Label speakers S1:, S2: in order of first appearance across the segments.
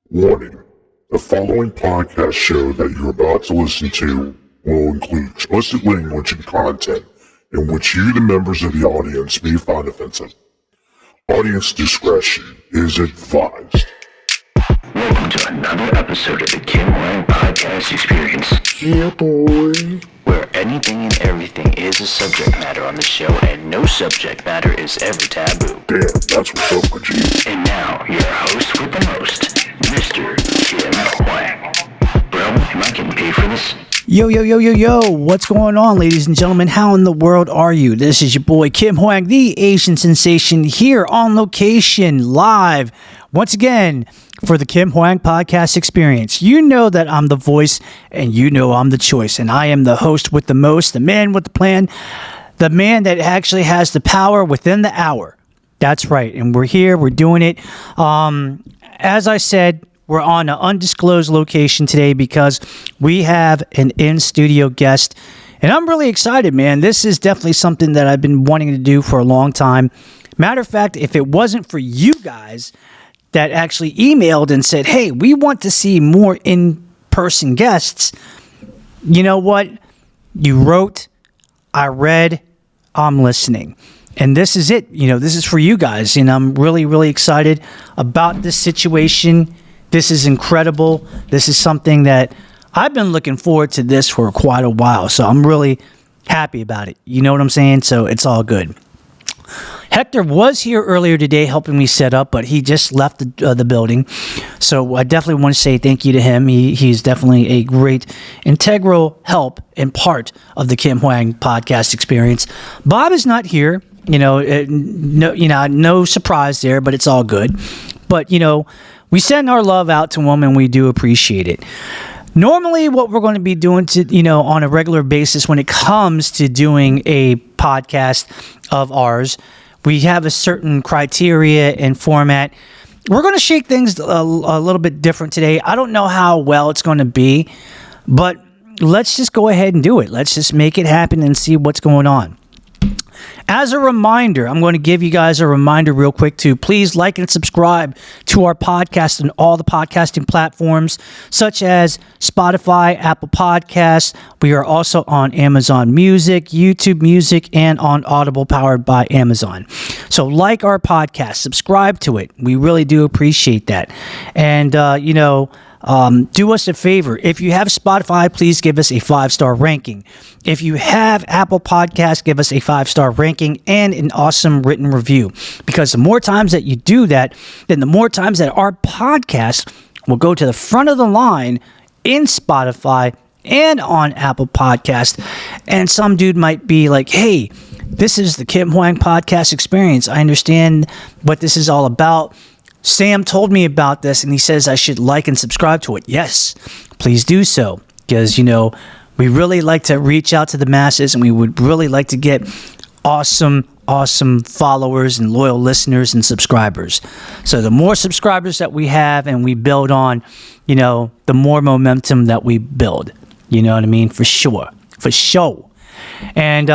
S1: Warning: the following podcast show that you're about to listen to will include explicit language and content in which you, the members of the audience, may find offensive. Audience discretion is advised.
S2: Welcome to another episode of the Kim Hoang Podcast Experience.
S1: Yeah, boy.
S2: Where anything and everything is a subject matter on the show, and no subject matter is ever taboo.
S1: Damn, that's what's up with you.
S2: And now, your host with the most, Mr. Kim Hoang. Bro, am I getting paid for this?
S3: Yo, what's going on, ladies and gentlemen? How in the world are you? This is your boy, Kim Hoang, the Asian sensation, here on location, live, once again, for the Kim Hoang Podcast Experience. You know that I'm the voice, and you know I'm the choice, and I am the host with the most, the man with the plan, the man that actually has the power within the hour. That's right, and we're here, we're doing it. As I said, we're on an undisclosed location today because we have an in-studio guest, and I'm really excited, man. This is definitely something that I've been wanting to do for a long time. Matter of fact, if it wasn't for you guys that actually emailed and said, hey, we want to see more in-person guests, you know what? You wrote, I read, I'm listening. And this is it. You know, this is for you guys. And I'm really, really excited about this situation. This is incredible. This is something that I've been looking forward to this for quite a while. So I'm really happy about it. You know what I'm saying? So it's all good. Hector was here earlier today helping me set up, but he just left the building. So I definitely want to say thank you to him. He's definitely a great integral help and part of the Kim Hoang Podcast Experience. Bob is not here. No surprise there, but it's all good. But, we send our love out to him, and we do appreciate it. Normally, what we're going to be doing on a regular basis when it comes to doing a podcast of ours, we have a certain criteria and format. We're going to shake things a little bit different today. I don't know how well it's going to be, but let's just go ahead and do it. Let's just make it happen and see what's going on. As a reminder, I'm going to give you guys a reminder real quick to please like and subscribe to our podcast on all the podcasting platforms such as Spotify, Apple Podcasts. We are also on Amazon Music, YouTube Music, and on Audible powered by Amazon. So like our podcast, subscribe to it. We really do appreciate that. And, do us a favor. If you have Spotify, please give us a 5-star ranking. If you have Apple Podcasts, give us a 5-star ranking and an awesome written review. Because the more times that you do that, then the more times that our podcast will go to the front of the line in Spotify and on Apple Podcasts. And some dude might be like, hey, this is the Kim Hoang Podcast Experience. I understand what this is all about. Sam told me about this, and he says I should like and subscribe to it. Yes, please do so, because, we really like to reach out to the masses, and we would really like to get awesome followers and loyal listeners and subscribers. So the more subscribers that we have and we build on, the more momentum that we build. You know what I mean? For sure. And,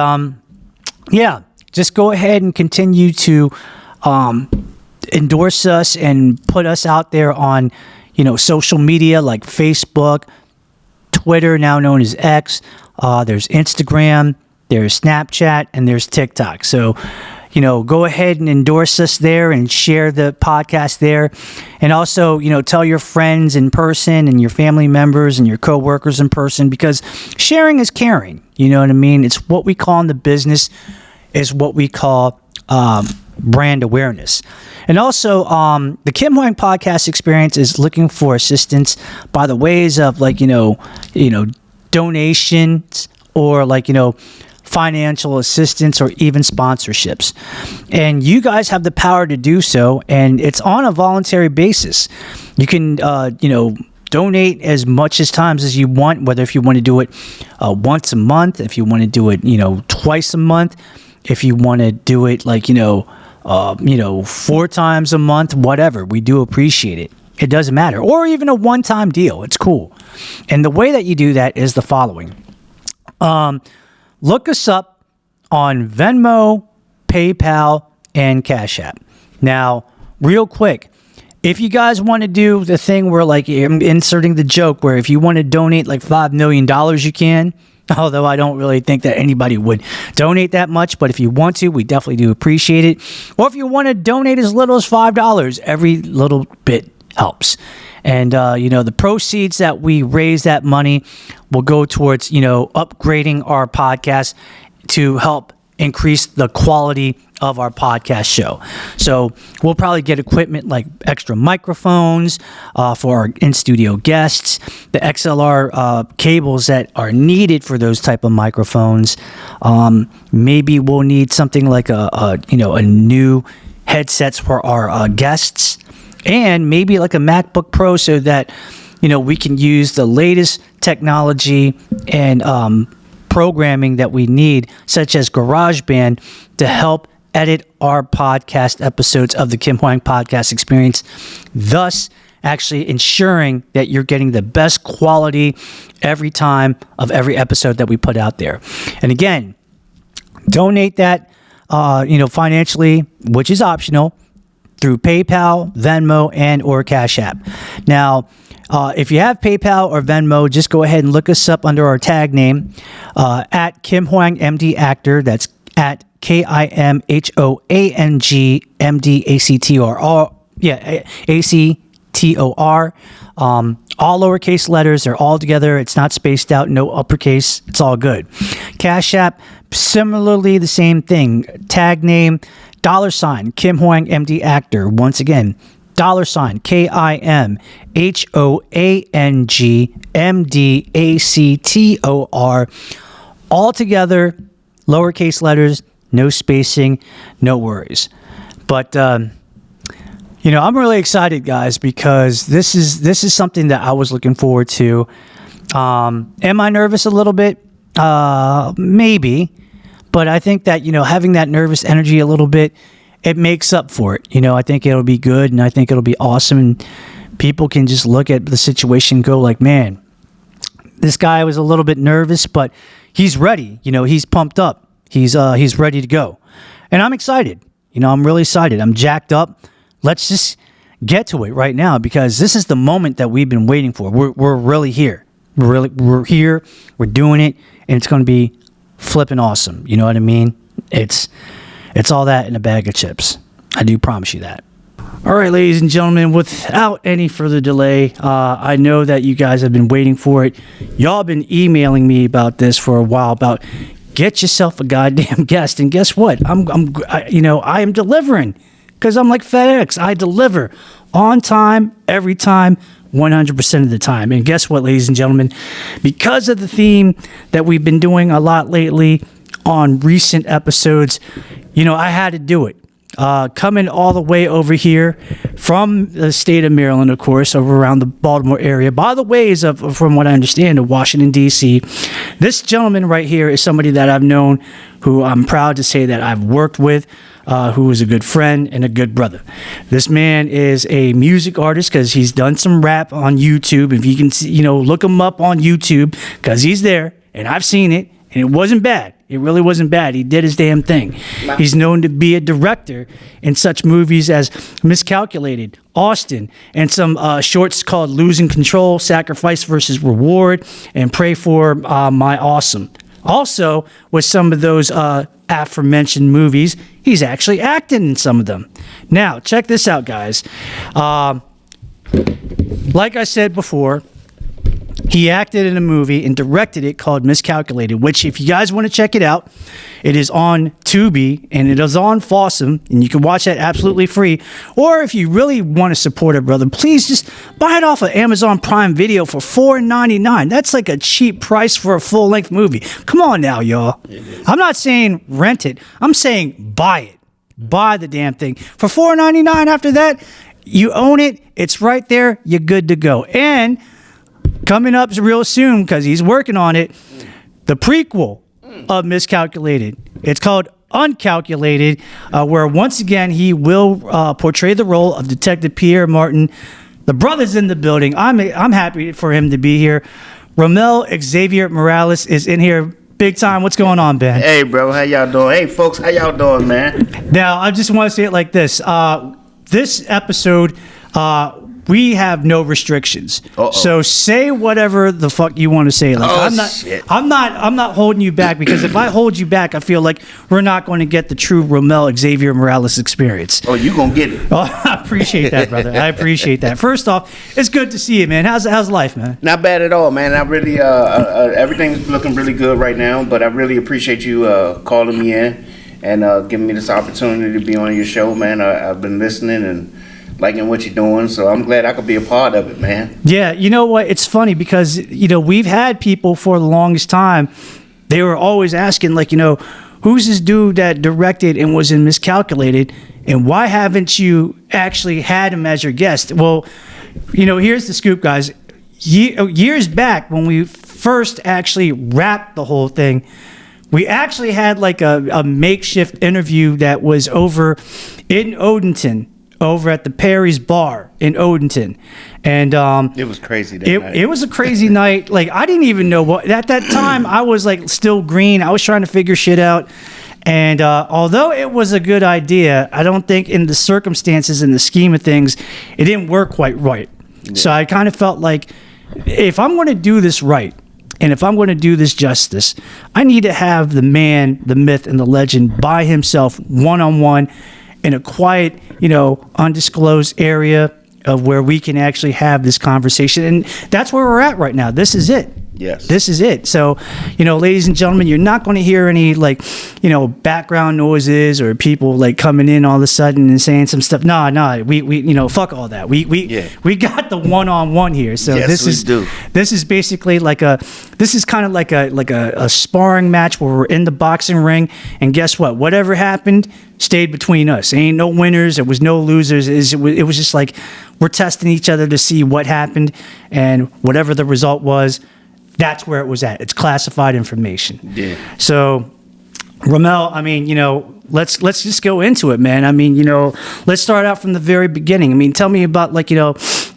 S3: just go ahead and continue to endorse us and put us out there on, social media like Facebook, Twitter, now known as X. There's Instagram, there's Snapchat, and there's TikTok. So, go ahead and endorse us there and share the podcast there. And also, tell your friends in person and your family members and your coworkers in person, because sharing is caring. You know what I mean? It's what we call in the business is what we call brand awareness. And also, the Kim Hoang Podcast Experience is looking for assistance by the ways of donations or financial assistance or even sponsorships. And you guys have the power to do so, and it's on a voluntary basis. You can, donate as much as times as you want, whether if you want to do it once a month, if you want to do it, twice a month, if you want to do it 4 times a month, whatever. We do appreciate it. It doesn't matter. Or even a one-time deal. It's cool. And the way that you do that is the following. Look us up on Venmo, PayPal, and CashApp. Now, real quick, if you guys want to do the thing where, like, I'm inserting the joke where if you want to donate like $5 million, you can. Although I don't really think that anybody would donate that much, but if you want to, we definitely do appreciate it. Or if you want to donate as little as $5, every little bit helps. And, the proceeds that we raise, that money will go towards, upgrading our podcast to help increase the quality of our podcast show. So we'll probably get equipment like extra microphones for our in-studio guests, the XLR cables that are needed for those type of microphones. Maybe we'll need something like a new headsets for our guests, and maybe like a MacBook Pro so that we can use the latest technology and programming that we need, such as GarageBand, to help edit our podcast episodes of the Kim Hoang Podcast Experience, thus actually ensuring that you're getting the best quality every time of every episode that we put out there. And again, donate that, financially, which is optional, through PayPal, Venmo, and or Cash App. Now, if you have PayPal or Venmo, just go ahead and look us up under our tag name at KimHoangMDActor. That's at KimHoangMDActor. Yeah, ACTOR. All lowercase letters. They're all together. It's not spaced out. No uppercase. It's all good. Cash App, similarly the same thing. Tag name, $ KimHoangMDActor. Once again, $ KimHoangMDActor. All together, lowercase letters, no spacing, no worries. But I'm really excited, guys, because this is something that I was looking forward to. Am I nervous a little bit? Maybe, but I think that having that nervous energy a little bit, it makes up for it. I think it'll be good, and I think it'll be awesome, and people can just look at the situation and go like, man, this guy was a little bit nervous, but he's ready. He's pumped up. He's ready to go, and I'm excited. I'm really excited. I'm jacked up. Let's just get to it right now, because this is the moment that we've been waiting for. We're really here. We're here. We're doing it, and it's going to be flipping awesome. You know what I mean? It's all that in a bag of chips. I do promise you that. All right, ladies and gentlemen, without any further delay, I know that you guys have been waiting for it. Y'all have been emailing me about this for a while, about get yourself a goddamn guest. And guess what? I am delivering, because I'm like FedEx. I deliver on time, every time, 100% of the time. And guess what, ladies and gentlemen? Because of the theme that we've been doing a lot lately on recent episodes, I had to do it. Coming all the way over here from the state of Maryland, of course, over around the Baltimore area, by the ways of, from what I understand, of Washington, D.C. This gentleman right here is somebody that I've known, who I'm proud to say that I've worked with, who is a good friend and a good brother. This man is a music artist, because he's done some rap on YouTube. If you can see, look him up on YouTube, because he's there, and I've seen it, and it wasn't bad. It really wasn't bad. He did his damn thing. He's known to be a director in such movies as Miscalulated, Austin, and some shorts called Losing Control, Sacrifice versus Reward, and Pray for My Awesome. Also, with some of those aforementioned movies, he's actually acting in some of them. Now, check this out, guys. Like I said before, he acted in a movie and directed it called Miscalulated, which, if you guys want to check it out, it is on Tubi and it is on Fawsome, and you can watch that absolutely free. Or if you really want to support it, brother, please just buy it off of Amazon Prime Video for $4.99. That's like a cheap price for a full-length movie. Come on now, y'all. I'm not saying rent it. I'm saying buy it. Buy the damn thing. For $4.99 after that, you own it. It's right there. You're good to go. And coming up real soon, because he's working on it, the prequel of Miscalulated. It's called Uncalculated, where once again he will portray the role of Detective Pierre Martin. The brother's in the building. I'm happy for him to be here. Romel Xavier Moralez is in here big time. What's going on, Ben?
S4: Hey, bro. How y'all doing? Hey, folks. How y'all doing, man?
S3: Now, I just want to say it like this. This episode, we have no restrictions.
S4: Uh-oh.
S3: So say whatever the fuck you want to say. Like,
S4: Shit.
S3: I'm not holding you back, because if I hold you back, I feel like we're not going to get the true Romel Xavier Moralez experience.
S4: Oh, you gonna get it.
S3: Oh, I appreciate that, brother. I appreciate that. First off, it's good to see you, man. How's life, man?
S4: Not bad at all, man. I really, everything's looking really good right now. But I really appreciate you calling me in and giving me this opportunity to be on your show, man. I've been listening and liking what you're doing, so I'm glad I could be a part of it, man.
S3: Yeah, you know what? It's funny because, we've had people for the longest time. They were always asking, like, who's this dude that directed and was in Miscalculated, and why haven't you actually had him as your guest? Well, here's the scoop, guys. Years back, when we first actually wrapped the whole thing, we actually had like a makeshift interview that was over in Odenton, over at the Perry's Bar in Odenton. And
S4: It was crazy that night.
S3: It was a crazy night. Like, I didn't even know what, at that time, I was like still green. I was trying to figure shit out. And although it was a good idea, I don't think in the circumstances and the scheme of things, it didn't work quite right. Yeah. So I kind of felt like, if I'm going to do this right, and if I'm going to do this justice, I need to have the man, the myth, and the legend by himself, one-on-one, in a quiet, undisclosed area of where we can actually have this conversation. And that's where we're at right now. This is it.
S4: Yes.
S3: This is it. So, ladies and gentlemen, you're not going to hear any background noises or people like coming in all of a sudden and saying some stuff. No, we fuck all that. We got the one-on-one here. So
S4: yes,
S3: this is basically this is kind of like a sparring match where we're in the boxing ring, and guess what? Whatever happened stayed between us. Ain't no winners. There was no losers. It was just like we're testing each other to see what happened, and whatever the result was, that's where it was at. It's classified information. Yeah. So, Romel, I mean, let's just go into it, man. I mean, let's start out from the very beginning. I mean, tell me about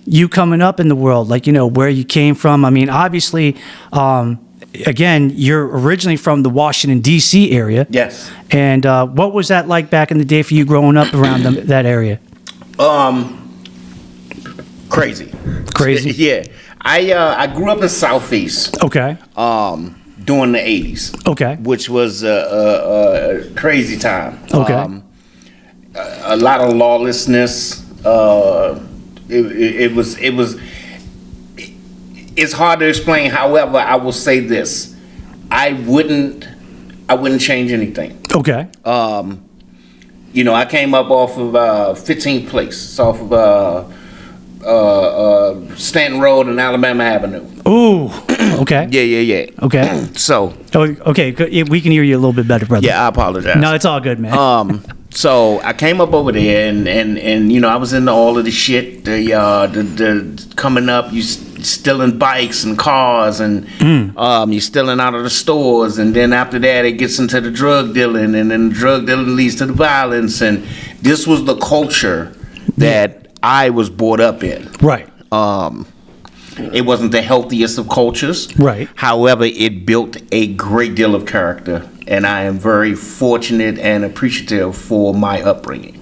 S3: you coming up in the world, where you came from. I mean, obviously, again, you're originally from the Washington, D.C. area.
S4: Yes.
S3: And what was that like back in the day for you growing up around that area?
S4: Crazy.
S3: Crazy?
S4: Yeah. I grew up in Southeast.
S3: Okay.
S4: During the 80s.
S3: Okay.
S4: Which was a crazy time.
S3: Okay.
S4: A lot of lawlessness. It's hard to explain. However, I will say this: I wouldn't change anything.
S3: Okay.
S4: I came up off of 15th Place. It's off of Stanton Road and Alabama Avenue.
S3: Ooh. Okay.
S4: Yeah.
S3: Okay.
S4: So.
S3: Okay. We can hear you a little bit better, brother.
S4: Yeah, I apologize.
S3: No, it's all good, man.
S4: So I came up over there, and I was into all of the shit. The coming up, you stealing bikes and cars, and you stealing out of the stores, and then after that, it gets into the drug dealing, and then the drug dealing leads to the violence, and this was the culture that I was brought up in.
S3: Right.
S4: It wasn't the healthiest of cultures.
S3: Right.
S4: However, it built a great deal of character, and I am very fortunate and appreciative for my upbringing.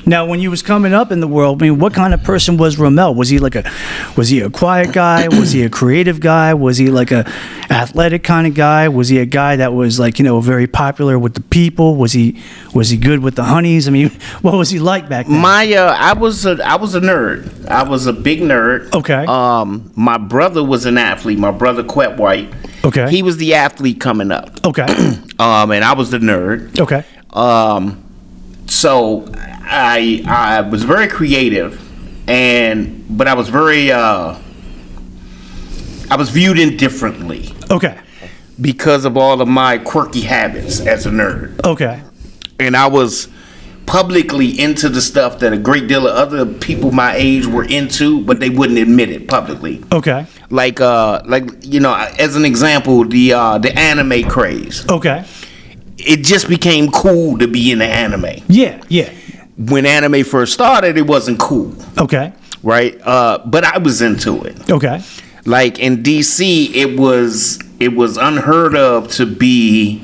S3: Now, when you was coming up in the world, I mean, what kind of person was Romel? Was he a quiet guy? Was he a creative guy? Was he like a athletic kind of guy? Was he a guy that was very popular with the people? Was he good with the honeys? I mean, what was he like back then?
S4: I was a nerd. I was a big nerd.
S3: Okay.
S4: My brother was an athlete. My brother Quet White.
S3: Okay.
S4: He was the athlete coming up.
S3: Okay.
S4: And I was the nerd.
S3: Okay.
S4: So I was very creative, but I was very I was viewed indifferently.
S3: Okay.
S4: Because of all of my quirky habits as a nerd.
S3: Okay.
S4: And I was publicly into the stuff that a great deal of other people my age were into, but they wouldn't admit it publicly.
S3: Okay.
S4: Like as an example, the anime craze.
S3: Okay.
S4: It just became cool to be in the anime.
S3: Yeah.
S4: When anime first started, it wasn't cool.
S3: Okay.
S4: Right? But I was into it.
S3: Okay.
S4: Like in DC, it was unheard of to be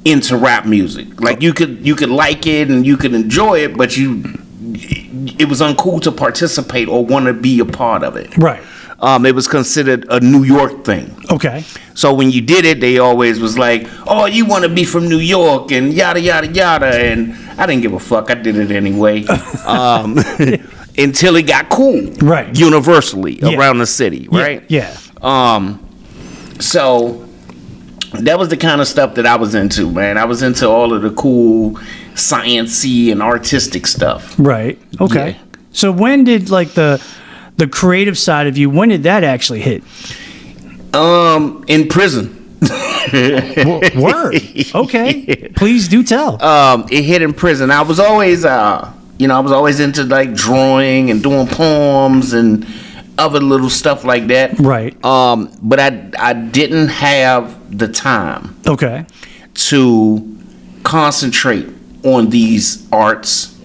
S4: into rap music. Like you could like it and you could enjoy it, but it was uncool to participate or want to be a part of it.
S3: Right.
S4: It was considered a New York thing.
S3: Okay.
S4: So when you did it, they always was like, "Oh, you want to be from New York," and yada yada yada. And I didn't give a fuck. I did it anyway. Until it got cool,
S3: right?
S4: Universally around the city, right?
S3: Yeah.
S4: So that was the kind of stuff that I was into, man. I was into all of the cool, sciencey and artistic stuff.
S3: Right. Okay.
S4: Yeah.
S3: So when did like the creative side of you? When did that actually hit?
S4: In prison.
S3: Word. Okay. Please do tell.
S4: It hit in prison. I was always, I was always into like drawing and doing poems and other little stuff like that.
S3: Right.
S4: But I didn't have the time.
S3: Okay.
S4: To concentrate on these arts.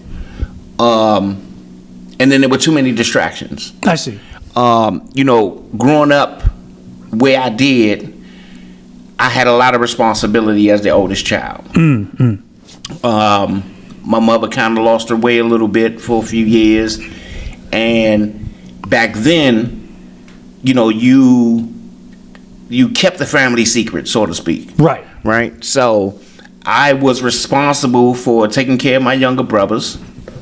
S4: And then there were too many distractions.
S3: I see.
S4: Growing up where I did, I had a lot of responsibility as the oldest child. My mother kind of lost her way a little bit for a few years. And back then, you kept the family secret, so to speak.
S3: Right.
S4: Right? So I was responsible for taking care of my younger brothers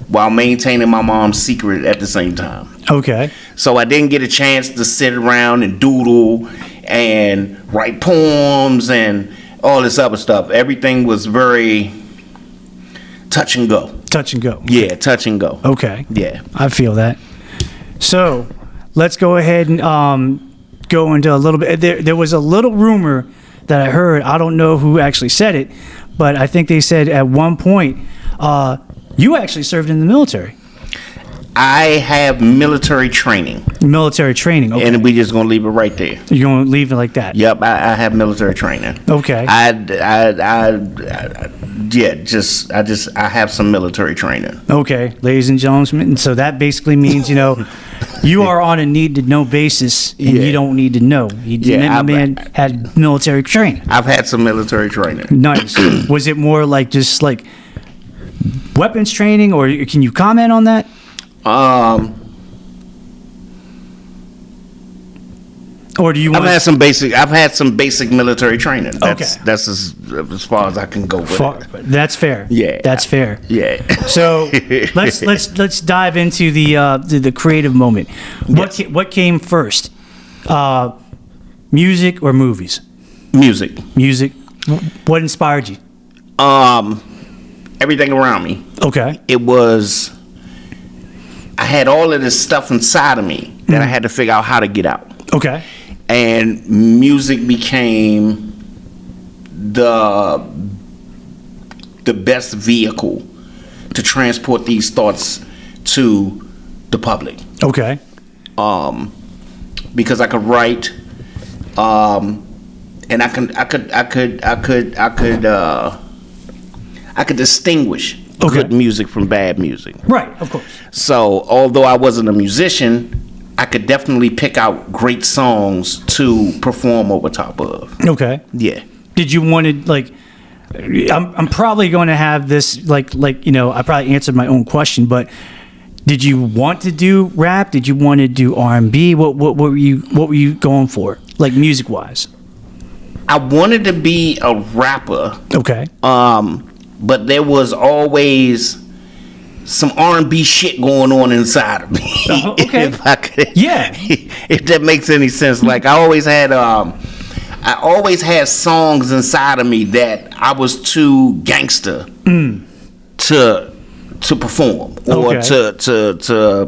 S4: while maintaining my mom's secret at the same time.
S3: Okay.
S4: So I didn't get a chance to sit around and doodle and write poems and all this other stuff. Everything was very touch and go.
S3: Touch and go.
S4: Yeah, touch and go.
S3: Okay.
S4: Yeah.
S3: I feel that. So let's go ahead and go into a little bit. There was a little rumor that I heard. I don't know who actually said it, but I think they said at one point you actually served in the military.
S4: I have military training.
S3: Military training, okay.
S4: And we just gonna leave it right there.
S3: You're gonna leave it like that?
S4: Yep, I have military training.
S3: Okay.
S4: I have some military training.
S3: Okay, ladies and gentlemen. So that basically means, you are on a need-to-know basis, and you don't need to know. The man had military training.
S4: I've had some military training.
S3: Nice. Was it more like just like weapons training, or can you comment on that? Or do you want?
S4: I've had some basic military training. That's as far as I can go with it.
S3: That's fair.
S4: Yeah,
S3: that's fair.
S4: Yeah.
S3: So let's dive into the creative moment. What came first, music or movies?
S4: Music.
S3: Music. What inspired you?
S4: Everything around me.
S3: Okay.
S4: I had all of this stuff inside of me that I had to figure out how to get out.
S3: Okay.
S4: And music became the best vehicle to transport these thoughts to the public.
S3: Okay.
S4: Because I could write, and I could distinguish good music from bad music.
S3: Right, of course.
S4: So, although I wasn't a musician, I could definitely pick out great songs to perform over top of.
S3: Okay.
S4: Yeah.
S3: Did you want to, like, I'm probably going to have this, like I probably answered my own question, but did you want to do rap? Did you want to do R&B? What were you going for, like, music wise?
S4: I wanted to be a rapper.
S3: Okay.
S4: But there was always some R&B shit going on inside of me.
S3: Okay.
S4: If I could,
S3: yeah.
S4: If that makes any sense. Like I always had songs inside of me that I was too gangster to perform or to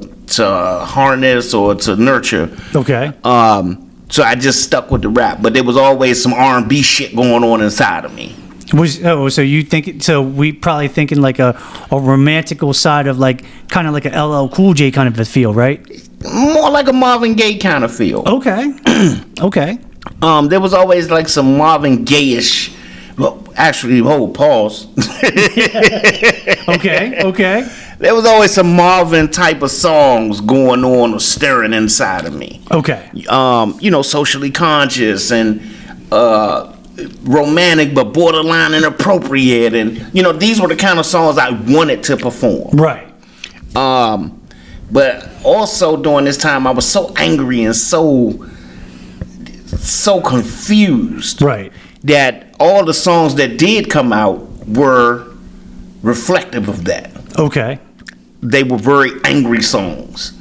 S4: harness or to nurture.
S3: Okay.
S4: So I just stuck with the rap, but there was always some R&B shit going on inside of me.
S3: So you think? So we probably thinking like a romantical side of like kind of like a LL Cool J kind of a feel, right?
S4: More like a Marvin Gaye kind of feel.
S3: Okay. Okay.
S4: There was always like some Marvin Gaye-ish. Well, actually, pause.
S3: Okay.
S4: There was always some Marvin type of songs going on or stirring inside of me.
S3: Okay.
S4: Socially conscious and romantic but borderline inappropriate, and these were the kind of songs I wanted to perform.
S3: Right.
S4: But also during this time, I was so angry and so confused.
S3: Right.
S4: That all the songs that did come out were reflective of that.
S3: Okay.
S4: They were very angry songs.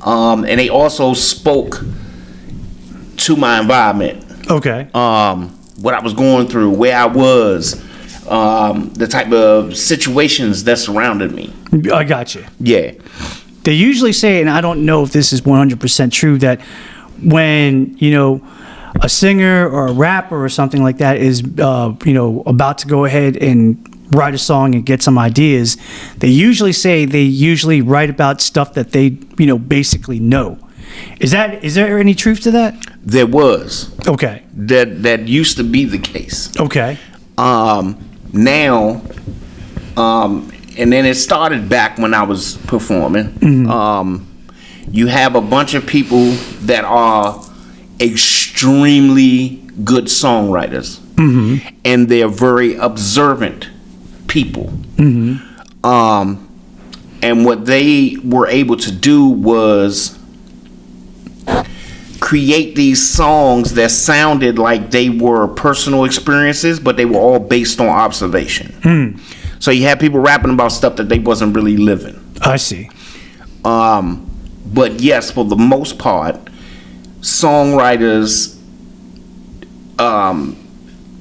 S4: And they also spoke to my environment.
S3: Okay.
S4: What I was going through, where I was, the type of situations that surrounded me.
S3: I got you.
S4: Yeah.
S3: They usually say, and I don't know if this is 100% true, that when, a singer or a rapper or something like that is, about to go ahead and write a song and get some ideas, they usually say they write about stuff that they, basically know. Is there any truth to that?
S4: There was.
S3: Okay.
S4: That used to be the case.
S3: Okay.
S4: Now, and then it started back when I was performing.
S3: Mm-hmm.
S4: You have a bunch of people that are extremely good songwriters,
S3: Mm-hmm.
S4: and they're very observant people.
S3: Mm-hmm.
S4: And what they were able to do was create these songs that sounded like they were personal experiences, but they were all based on observation. So you had people rapping about stuff that they wasn't really living.
S3: I see.
S4: But yes, for the most part, songwriters,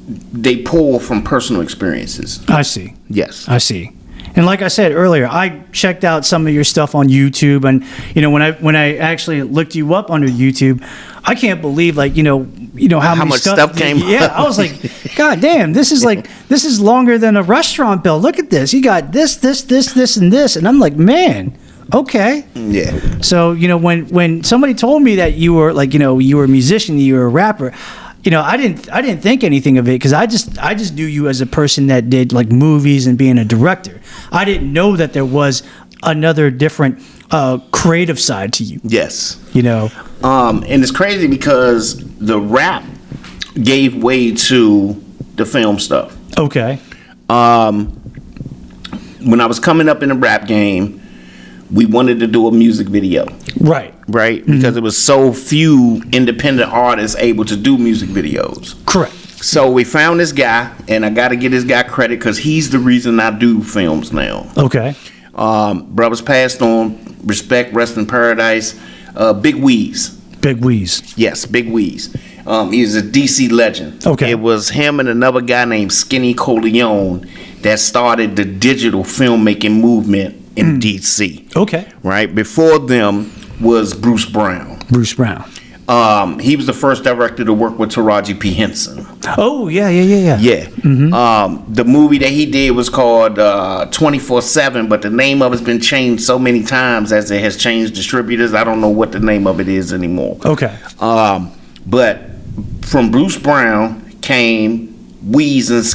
S4: they pull from personal experiences.
S3: I see.
S4: Yes.
S3: I see. And like I said earlier, I checked out some of your stuff on YouTube, and when I actually looked you up under YouTube, I can't believe how many
S4: much stuff came up.
S3: Yeah, I was like, God damn, this is longer than a restaurant bill. Look at this. You got this, and this, and I'm like, man, okay.
S4: Yeah.
S3: So when somebody told me that you were you were a musician, you were a rapper, I didn't think anything of it, because I just knew you as a person that did like movies and being a director. I didn't know that there was another different creative side to you.
S4: Yes.
S3: And
S4: it's crazy because the rap gave way to the film stuff.
S3: Okay.
S4: When I was coming up in the rap game, we wanted to do a music video.
S3: Right.
S4: Right? Because there was so few independent artists able to do music videos.
S3: Correct.
S4: So we found this guy, and I got to give this guy credit because he's the reason I do films now.
S3: Okay.
S4: Brothers passed on. Respect, rest in paradise. Big Weeze.
S3: Big Weeze.
S4: Yes, Big Weeze. He's a DC legend.
S3: Okay.
S4: It was him and another guy named Skinny Coleon that started the digital filmmaking movement in DC.
S3: Okay.
S4: Right? Before them was Bruce Brown.
S3: Bruce Brown.
S4: He was the first director to work with Taraji P. Henson.
S3: Oh, yeah.
S4: Yeah. The movie that he did was called 24/7, but the name of it's been changed so many times as it has changed distributors. I don't know what the name of it is anymore.
S3: Okay.
S4: But from Bruce Brown came Weeze and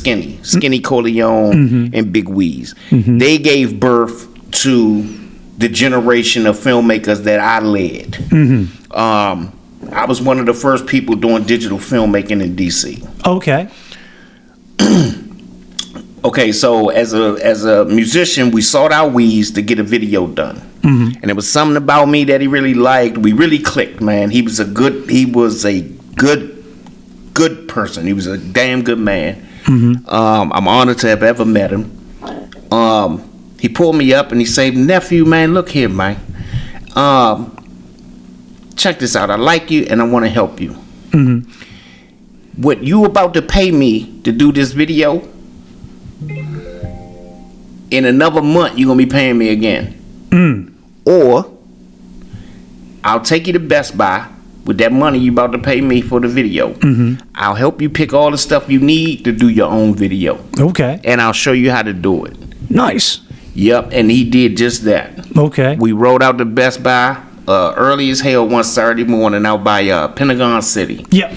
S4: Skinny Coleon and Big Weeze. They gave birth to the generation of filmmakers that I led. I was one of the first people doing digital filmmaking in DC.
S3: Okay.
S4: Okay, so as a musician, we sought out Weeze to get a video done. And it was something about me that he really liked. We really clicked, man. He was a good person. He was a damn good man. I'm honored to have ever met him. He pulled me up and he said, nephew, man, look here, man. Check this out. I like you and I want to help you. What you about to pay me to do this video, in another month, you're going to be paying me again. Or I'll take you to Best Buy with that money you about to pay me for the video. I'll help you pick all the stuff you need to do your own video.
S3: Okay.
S4: And I'll show you how to do it.
S3: Nice.
S4: Yep, and he did just that.
S3: Okay.
S4: We rode out to Best Buy early as hell one Saturday morning out by Pentagon City.
S3: Yep.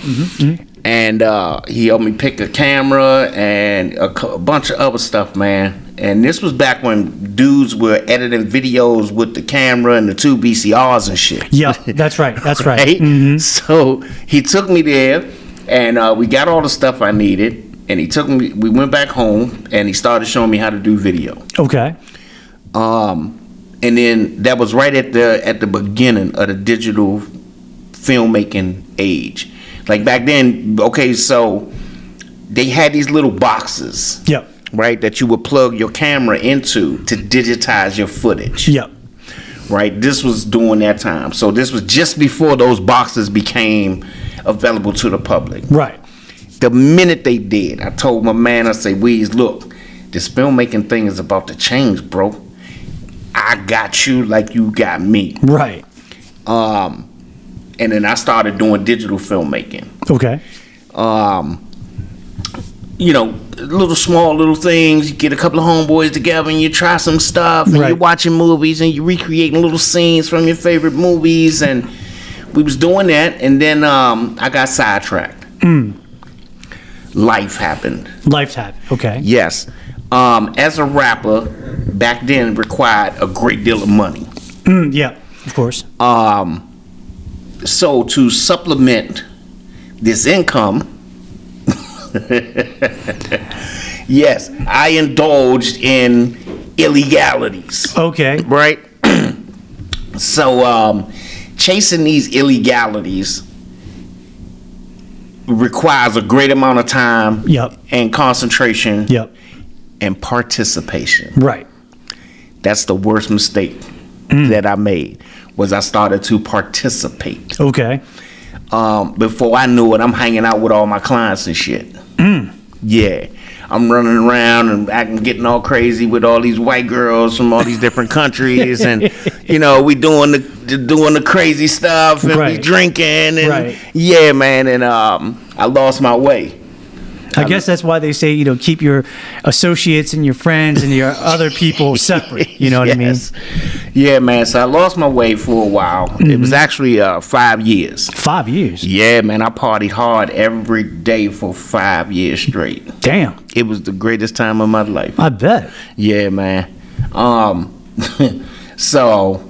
S4: And he helped me pick a camera and a bunch of other stuff, man. And this was back when dudes were editing videos with the camera and the 2 VCRs and shit.
S3: Yeah, that's right. That's right.
S4: So he took me there, and we got all the stuff I needed. And he took me. We went back home, and he started showing me how to do video.
S3: Okay.
S4: And then that was right at the beginning of the digital filmmaking age. Like back then, okay, so they had these little boxes.
S3: Yep.
S4: Right, that you would plug your camera into to digitize your footage.
S3: Yep.
S4: Right, this was during that time. So this was just before those boxes became available to the public.
S3: Right.
S4: The minute they did, I told my man, I say, Weez, look, this filmmaking thing is about to change, bro. I got you like you got me.
S3: Right.
S4: And then I started doing digital filmmaking.
S3: Okay.
S4: You know, little things. You get a couple of homeboys together and you try some stuff, and
S3: Right.
S4: you're watching movies and you're recreating little scenes from your favorite movies, and we was doing that, and then I got sidetracked. Life happened.
S3: Life happened. Okay.
S4: Yes. As a rapper, back then required a great deal of money.
S3: Yeah, of course.
S4: So to supplement this income, yes, I indulged in illegalities.
S3: Okay.
S4: Right? So chasing these illegalities requires a great amount of time.
S3: Yep.
S4: And concentration.
S3: Yep.
S4: And participation.
S3: Right.
S4: That's the worst mistake that I made, was I started to participate.
S3: Okay.
S4: Before I knew it, I'm hanging out with all my clients and shit. Yeah. I'm running around and getting all crazy with all these white girls from all these different countries, and you know, we doing the crazy stuff, and
S3: Right.
S4: we drinking, and
S3: Right.
S4: yeah, man, and I lost my way.
S3: I guess that's why they say, you know, keep your associates and your friends and your other people separate. You know what I mean?
S4: Yes. Yeah, man. So I lost my way for a while. It was actually 5 years.
S3: 5 years.
S4: Yeah, man. I partied hard every day for 5 years straight.
S3: Damn.
S4: It was the greatest time of my life.
S3: I bet.
S4: Yeah, man. So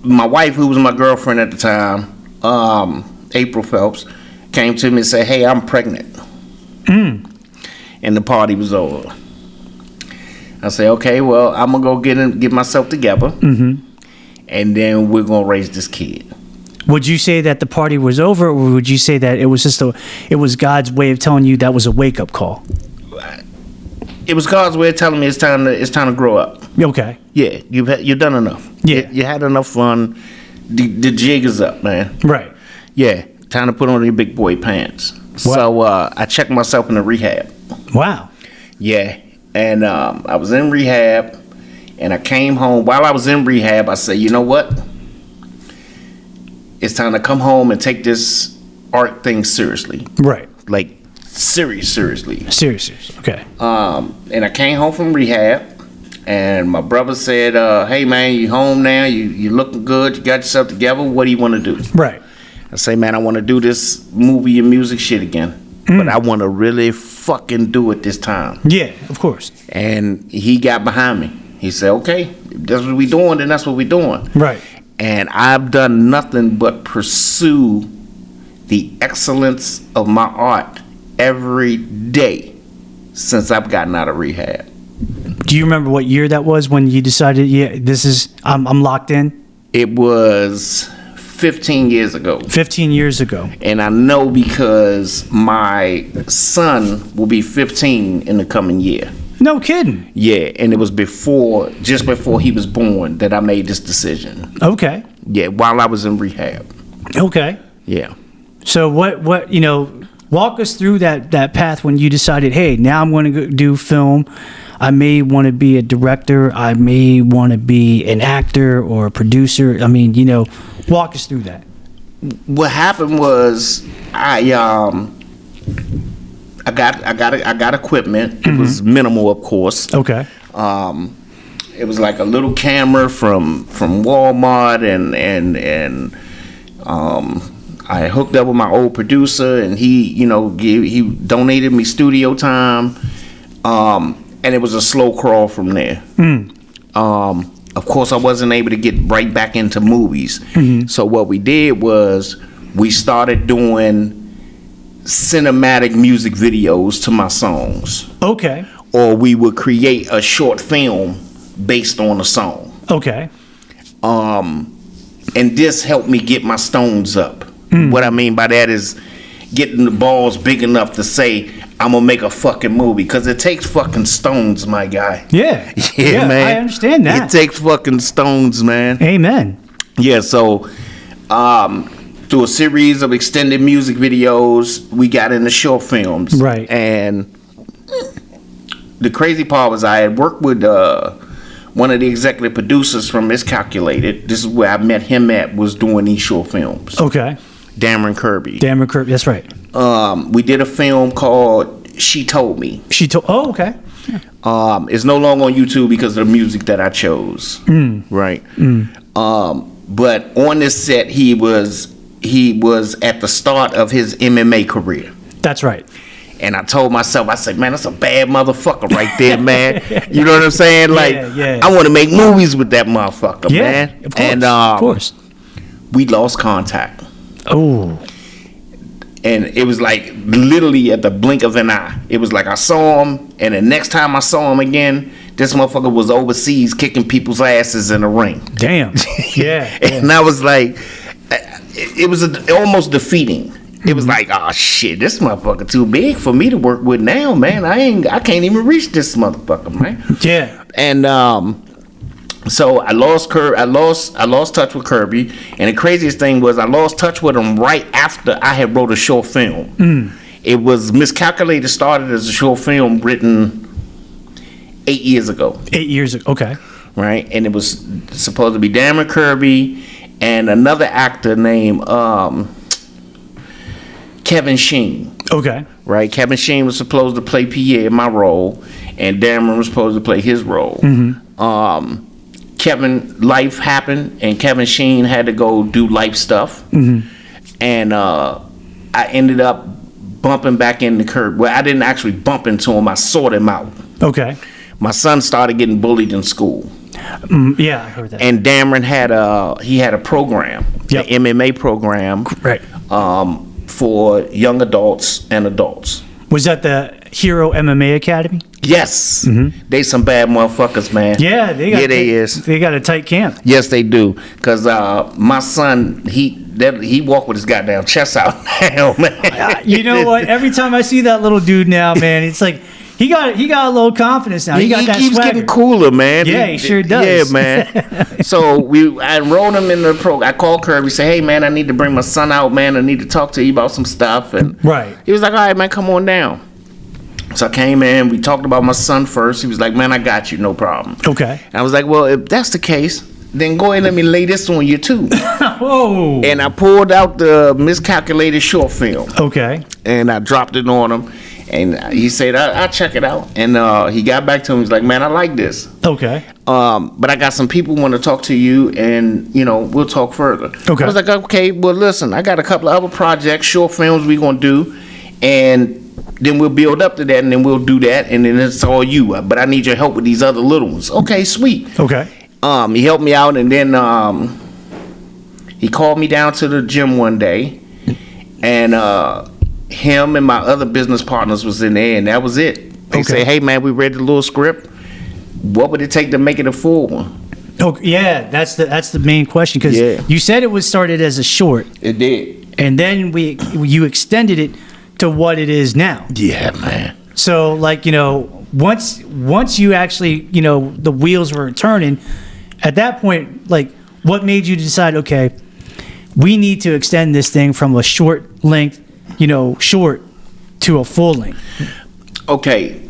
S4: my wife, who was my girlfriend at the time, April Phelps, came to me and said, "Hey, I'm pregnant." And the party was over. I said, "Okay, well, I'm gonna go get myself together, and then we're gonna raise this kid."
S3: Would you say that the party was over, or would you say that it was just it was God's way of telling you that was a wake up call?
S4: It was God's way of telling me it's time to grow up.
S3: Okay.
S4: Yeah, you've done enough.
S3: Yeah.
S4: You had enough fun. The jig is up, man.
S3: Right.
S4: Yeah, time to put on your big boy pants. So I checked myself into rehab.
S3: Wow.
S4: Yeah, and I was in rehab, and I came home. While I was in rehab, I said, you know what? It's time to come home and take this art thing seriously.
S3: Right.
S4: Like, seriously.
S3: Seriously. Okay.
S4: And I came home from rehab, and my brother said, hey, man, you home now? You looking good? You got yourself together? What do you want to do?
S3: Right.
S4: I say, man, I want to do this movie and music shit again. But I want to really fucking do it this time.
S3: Yeah, of course.
S4: And he got behind me. He said, okay, if that's what we doing, then that's what we doing.
S3: Right.
S4: And I've done nothing but pursue the excellence of my art every day since I've gotten out of rehab.
S3: Do you remember what year that was when you decided, yeah, this is, I'm locked in?
S4: It was 15 years ago.
S3: 15 years ago.
S4: And I know because my son will be 15 in the coming year.
S3: No kidding.
S4: Yeah, and it was just before he was born that I made this decision.
S3: Okay.
S4: Yeah, while I was in rehab.
S3: Okay.
S4: Yeah.
S3: So what walk us through that path when you decided, hey, now I'm going to do film. I may want to be a director. I may want to be an actor or a producer. I mean, walk us through that.
S4: What happened was I got equipment. It was minimal, of course.
S3: Okay.
S4: It was like a little camera from Walmart, and I hooked up with my old producer, and he donated me studio time, and it was a slow crawl from there. Of course, I wasn't able to get right back into movies. So what we did was we started doing cinematic music videos to my songs.
S3: Okay.
S4: Or we would create a short film based on a song.
S3: Okay.
S4: And this helped me get my stones up. What I mean by that is getting the balls big enough to say, I'm gonna make a fucking movie, because it takes fucking stones, my guy.
S3: Yeah.
S4: Yeah, man.
S3: I understand that.
S4: It takes fucking stones, man.
S3: Amen.
S4: Yeah, so through a series of extended music videos, we got into short films.
S3: Right.
S4: And the crazy part was I had worked with one of the executive producers from Miscalulated. This is where I met him at, was doing these short films.
S3: Okay.
S4: Dameron Kirby.
S3: Dameron Kirby, that's right.
S4: We did a film called She Told Me.
S3: Oh, okay.
S4: It's no longer on YouTube because of the music that I chose. Right. But on this set, he was at the start of his MMA career.
S3: That's right.
S4: And I told myself, I said, man, that's a bad motherfucker right there, man. You know what I'm saying? Like,
S3: yeah.
S4: I want to make movies with that motherfucker, man.
S3: Of course,
S4: And
S3: of course.
S4: we lost contact.
S3: Oh.
S4: And it was like literally at the blink of an eye. It was like I saw him, and the next time I saw him again, this motherfucker was overseas kicking people's asses in the ring.
S3: Damn. Yeah.
S4: And I was like, it was almost defeating. It was like, oh shit, this motherfucker too big for me to work with now, man. I can't even reach this motherfucker, man.
S3: Yeah.
S4: And so I lost touch with Kirby, and the craziest thing was I lost touch with him right after I had wrote a short film. It was Miscalulated, started as a short film written 8 years ago.
S3: 8 years ago. Okay.
S4: Right, and it was supposed to be Dameron Kirby and another actor named Kevin Sheen.
S3: Okay.
S4: Right, Kevin Sheen was supposed to play Pierre in my role, and Dameron was supposed to play his role. Kevin, life happened, and Kevin Sheen had to go do life stuff, and I ended up bumping back into Kirby. Well, I didn't actually bump into him; I sought him out.
S3: Okay.
S4: My son started getting bullied in school.
S3: Yeah, I heard that.
S4: And Dameron had a program,
S3: Yep.
S4: an MMA program,
S3: Right.
S4: for young adults and adults.
S3: Was that the Hero MMA Academy?
S4: Yes, they some bad motherfuckers, man.
S3: Yeah, they
S4: is.
S3: They got a tight camp.
S4: Yes, they do. Cause my son, he walked with his goddamn chest out now, man.
S3: You know what? Every time I see that little dude now, man, it's like he got a little confidence now. He got that
S4: keeps
S3: swagger.
S4: getting cooler, man.
S3: Yeah, he sure does.
S4: Yeah, man. So I enrolled him in the program. I called Kirby, say, hey, man, I need to bring my son out, man. I need to talk to you about some stuff. And
S3: Right.
S4: he was like, all right, man, come on down. So I came in. We talked about my son first. He was like, man, I got you, no problem.
S3: Okay.
S4: And I was like, well, if that's the case, then go ahead and let me lay this on you too.
S3: Whoa.
S4: And I pulled out the Miscalulated short film.
S3: Okay.
S4: And I dropped it on him. And he said, I'll check it out. And he got back to him. He's like, man, I like this.
S3: Okay.
S4: But I got some people want to talk to you, and, we'll talk further.
S3: Okay.
S4: I was like, okay, well, listen, I got a couple of other projects, short films we're going to do. And then we'll build up to that, and then we'll do that. And then it's all you. But I need your help with these other little ones. Okay, sweet.
S3: Okay.
S4: He helped me out, and then he called me down to the gym one day. And him and my other business partners was in there, and that was it. They say, hey, man, we read the little script. What would it take to make it a full one?
S3: Oh, yeah, that's the main question, because you said it was started as a short.
S4: It did.
S3: And then you extended it to what it is now.
S4: Yeah, man.
S3: So, like, once you actually, the wheels were turning, at that point, like, what made you decide, okay, we need to extend this thing from a short length, short to a full length?
S4: Okay.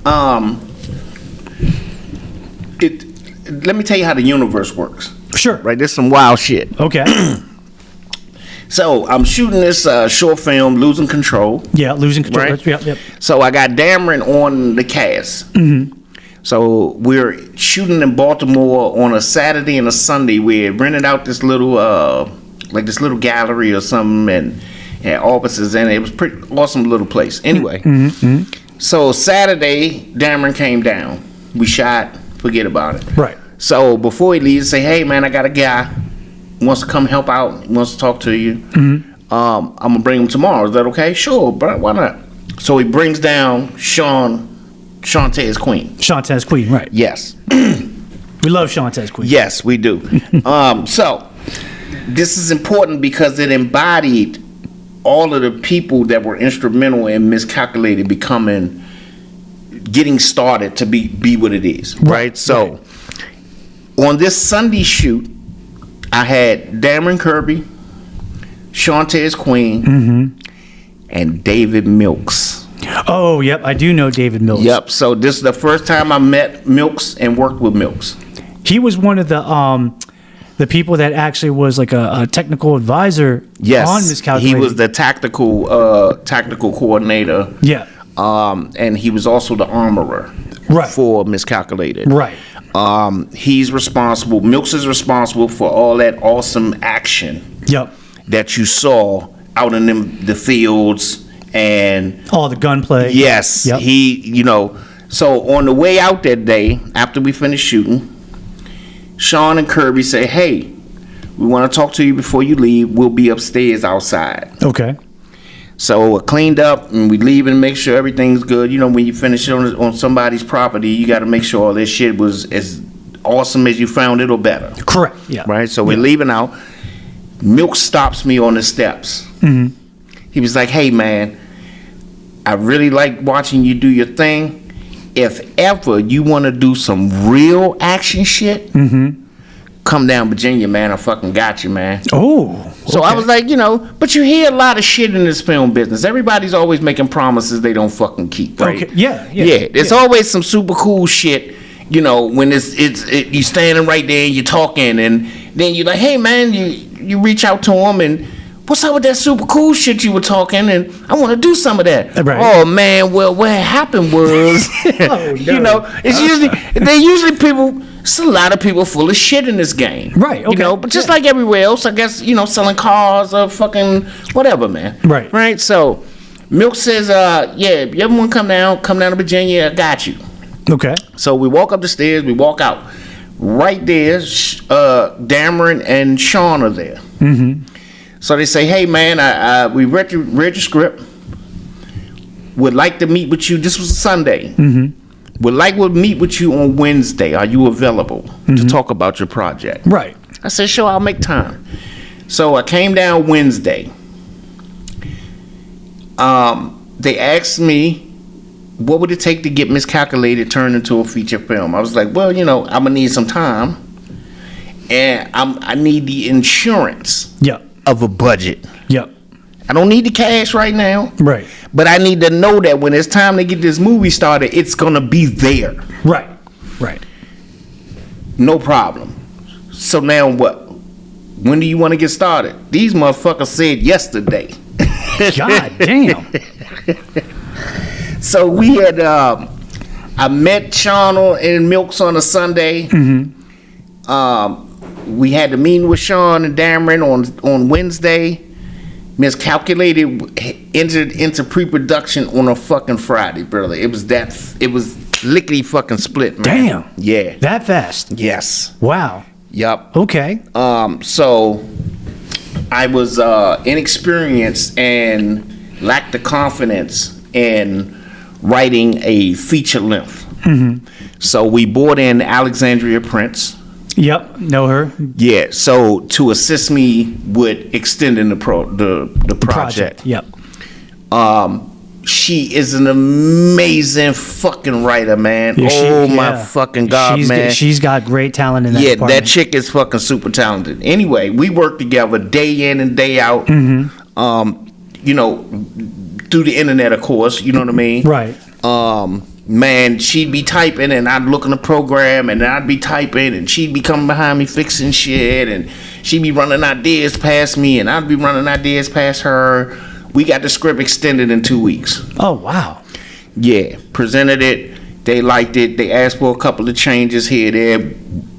S4: Let me tell you how the universe works.
S3: Sure.
S4: Right? There's some wild shit.
S3: Okay.
S4: So I'm shooting this short film, Losing Control.
S3: Yeah, Losing Control.
S4: Right?
S3: Yep.
S4: So I got Dameron on the cast. So we're shooting in Baltimore on a Saturday and a Sunday. We had rented out this little gallery or something, and had offices in it. It was a pretty awesome little place. Anyway, so Saturday, Dameron came down. We shot. Forget about it.
S3: Right.
S4: So before he leaves, say, hey, man, I got a guy wants to come help out. He wants to talk to you. I'm gonna bring him tomorrow. Is that okay? Sure, but why not? So he brings down Shantae's Queen.
S3: Shantae's Queen, right.
S4: Yes.
S3: We love Shantae's Queen.
S4: Yes, we do. So this is important because it embodied all of the people that were instrumental in Miscalculated getting started to be what it is, right? So on this Sunday shoot, I had Dameron Kirby, Shantae's Queen, and David Milks.
S3: Oh, yep. I do know David Milks.
S4: Yep. So this is the first time I met Milks and worked with Milks.
S3: He was one of the people that actually was like a technical advisor on Miscalculated.
S4: He was the tactical coordinator.
S3: Yeah.
S4: And he was also the armorer for Miscalculated.
S3: Right.
S4: He's responsible. Milks is responsible for all that awesome action.
S3: Yep.
S4: That you saw out in the fields and
S3: all the gunplay.
S4: Yes.
S3: Yep.
S4: So on the way out that day, after we finished shooting, Sean and Kirby say, "Hey, we want to talk to you before you leave. We'll be upstairs outside."
S3: Okay.
S4: So cleaned up, and we leave and make sure everything's good. When you finish on somebody's property, you got to make sure all this shit was as awesome as you found it or better.
S3: Correct. Yeah.
S4: Right. So we're leaving out. Milk stops me on the steps.
S3: Mm-hmm.
S4: He was like, "Hey man, I really like watching you do your thing. If ever you want to do some real action shit, come down Virginia, man. I fucking got you, man."
S3: Oh.
S4: So I was like, but you hear a lot of shit in this film business. Everybody's always making promises they don't fucking keep, right?
S3: Okay. Yeah.
S4: There's always some super cool shit, when it's you standing right there and you're talking, and then you're like, "Hey man," you reach out to them and, "What's up with that super cool shit you were talking? And I want to do some of that."
S3: Right.
S4: Oh man, well what happened was, it's usually people. It's a lot of people full of shit in this game,
S3: right? Okay.
S4: But just like everywhere else, I guess selling cars or fucking whatever, man.
S3: Right.
S4: Right. So, Milk says, if you ever want to come down to Virginia, I got you.
S3: Okay.
S4: So we walk up the stairs, we walk out. Right there, Dameron and Sean are there.
S3: Mm-hmm.
S4: So they say, "Hey man, we read your script. Would like to meet with you." This was a Sunday.
S3: Mm-hmm.
S4: "Would like to meet with you on Wednesday. Are you available to talk about your project?"
S3: Right.
S4: I said, "Sure, I'll make time." So I came down Wednesday. They asked me, what would it take to get Miscalculated turned into a feature film? I was like, well, I'm gonna need some time, and I need the insurance of a budget.
S3: Yep.
S4: I don't need the cash right now.
S3: Right.
S4: But I need to know that when it's time to get this movie started, it's gonna be there.
S3: Right. Right.
S4: No problem. So now what? When do you want to get started? These motherfuckers said yesterday.
S3: God damn.
S4: So we had, I met Sean and Milks on a Sunday. We had the meeting with Sean and Dameron on Wednesday. Miscalculated entered into pre-production on a fucking Friday, brother. It was lickety fucking split, man.
S3: Damn.
S4: Yeah.
S3: That fast.
S4: Yes.
S3: Wow.
S4: Yup.
S3: Okay.
S4: So I was inexperienced and lacked the confidence in writing a feature length. So we brought in Alexandria Prince.
S3: Yep, know her.
S4: Yeah, so to assist me with extending the project.
S3: Yep.
S4: She is an amazing fucking writer, man.
S3: Yeah,
S4: my fucking God, man.
S3: She's got great talent in that department.
S4: That chick is fucking super talented. Anyway, we work together day in and day out. Through the internet, of course. You know what I mean?
S3: Right.
S4: Man, she'd be typing and I'd look in the program and I'd be typing and she'd be coming behind me fixing shit and she'd be running ideas past me and I'd be running ideas past her. We got the script extended in 2 weeks.
S3: Oh, wow.
S4: Yeah, presented it. They liked it. They asked for a couple of changes here, there.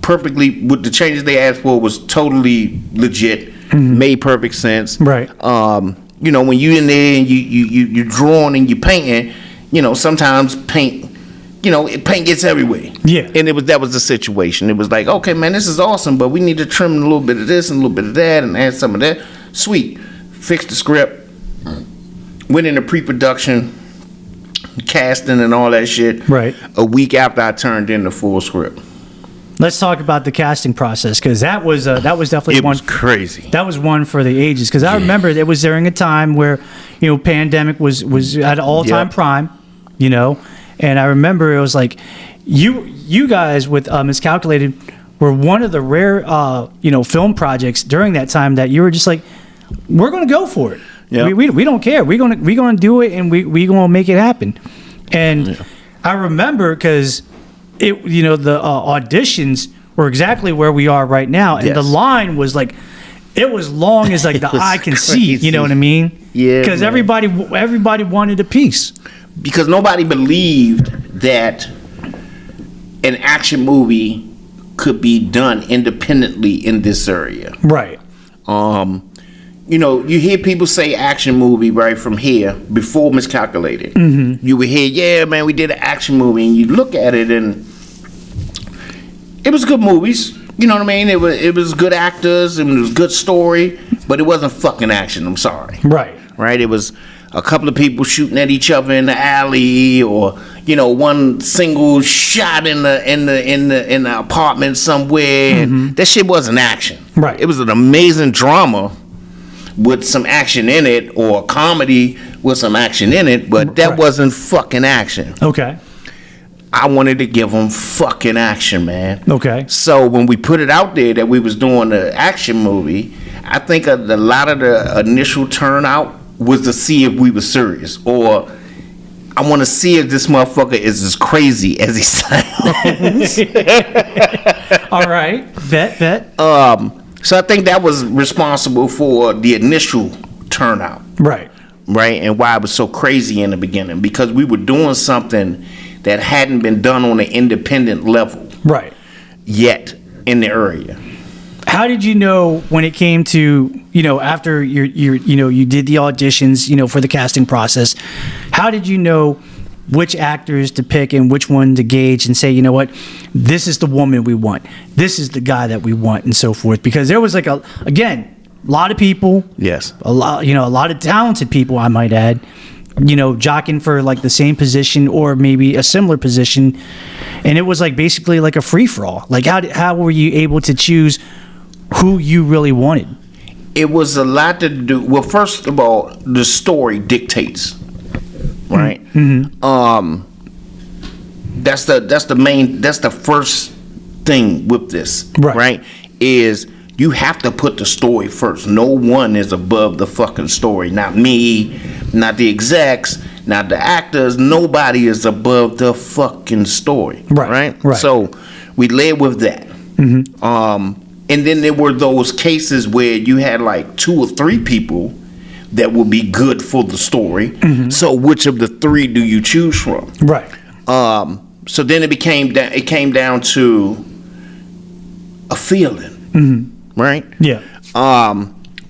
S4: Perfectly, what the changes they asked for was totally legit. Made perfect sense.
S3: Right.
S4: When you in there and you're drawing and you're painting, sometimes paint gets everywhere.
S3: Yeah.
S4: And that was the situation. It was like, okay, man, this is awesome, but we need to trim a little bit of this and a little bit of that and add some of that. Sweet. Fixed the script. Went into pre-production, casting and all that shit.
S3: Right.
S4: A week after I turned in the full script.
S3: Let's talk about the casting process, because that was definitely
S4: It
S3: one.
S4: was crazy.
S3: That was one for the ages, because I remember it was during a time where, pandemic was at an all-time prime, and I remember it was like you guys with Miscalculated were one of the rare film projects during that time that you were just like, we're going to go for it.
S4: Yep.
S3: We don't care. We're gonna do it, and we gonna make it happen. And I remember because the auditions were exactly where we are right now, and the line was like, it was long as like the eye can see. You know what I mean?
S4: Yeah.
S3: Because everybody wanted a piece.
S4: Because nobody believed that an action movie could be done independently in this area.
S3: Right.
S4: You hear people say action movie right from here before Miscalculated. Mm-hmm. You would hear, yeah, man, we did an action movie, and you look at it, and it was good movies. You know what I mean? It was good actors, and it was good story, but it wasn't fucking action. I'm sorry.
S3: Right.
S4: Right. It was a couple of people shooting at each other in the alley, or one single shot in the apartment somewhere. And that shit wasn't action.
S3: Right.
S4: It was an amazing drama with some action in it, or a comedy with some action in it, but that wasn't fucking action.
S3: Okay.
S4: I wanted to give them fucking action, man.
S3: Okay.
S4: So when we put it out there that we was doing an action movie, I think a lot of the initial turnout was to see if we were serious, or I want to see if this motherfucker is as crazy as he sounds.
S3: All right. Bet.
S4: So I think that was responsible for the initial turnout.
S3: Right.
S4: Right, and why it was so crazy in the beginning, because we were doing something that hadn't been done on an independent level
S3: Right.
S4: yet in the area.
S3: How did you know when it came to, after you did the auditions, for the casting process, how did you know which actors to pick and which one to gauge and say, you know what, this is the woman we want, this is the guy that we want, and so forth? Because there was a lot of people,
S4: Yes.
S3: a lot of talented people, I might add, jockeying for like the same position or maybe a similar position, and it was like basically like a free for all. Like how were you able to choose who you really wanted?
S4: It was a lot to do. Well, first of all, the story dictates, right? Mm-hmm. That's the first thing with this, right? Is you have to put the story first. No one is above the fucking story. Not me, not the execs, not the actors. Nobody is above the fucking story, right? So we led with that. Mm-hmm. And then there were those cases where you had like 2 or 3 people that would be good for the story. Mm-hmm. So which of the 3 do you choose from?
S3: Right.
S4: So then it came down to a feeling. Mm-hmm. Right?
S3: Yeah.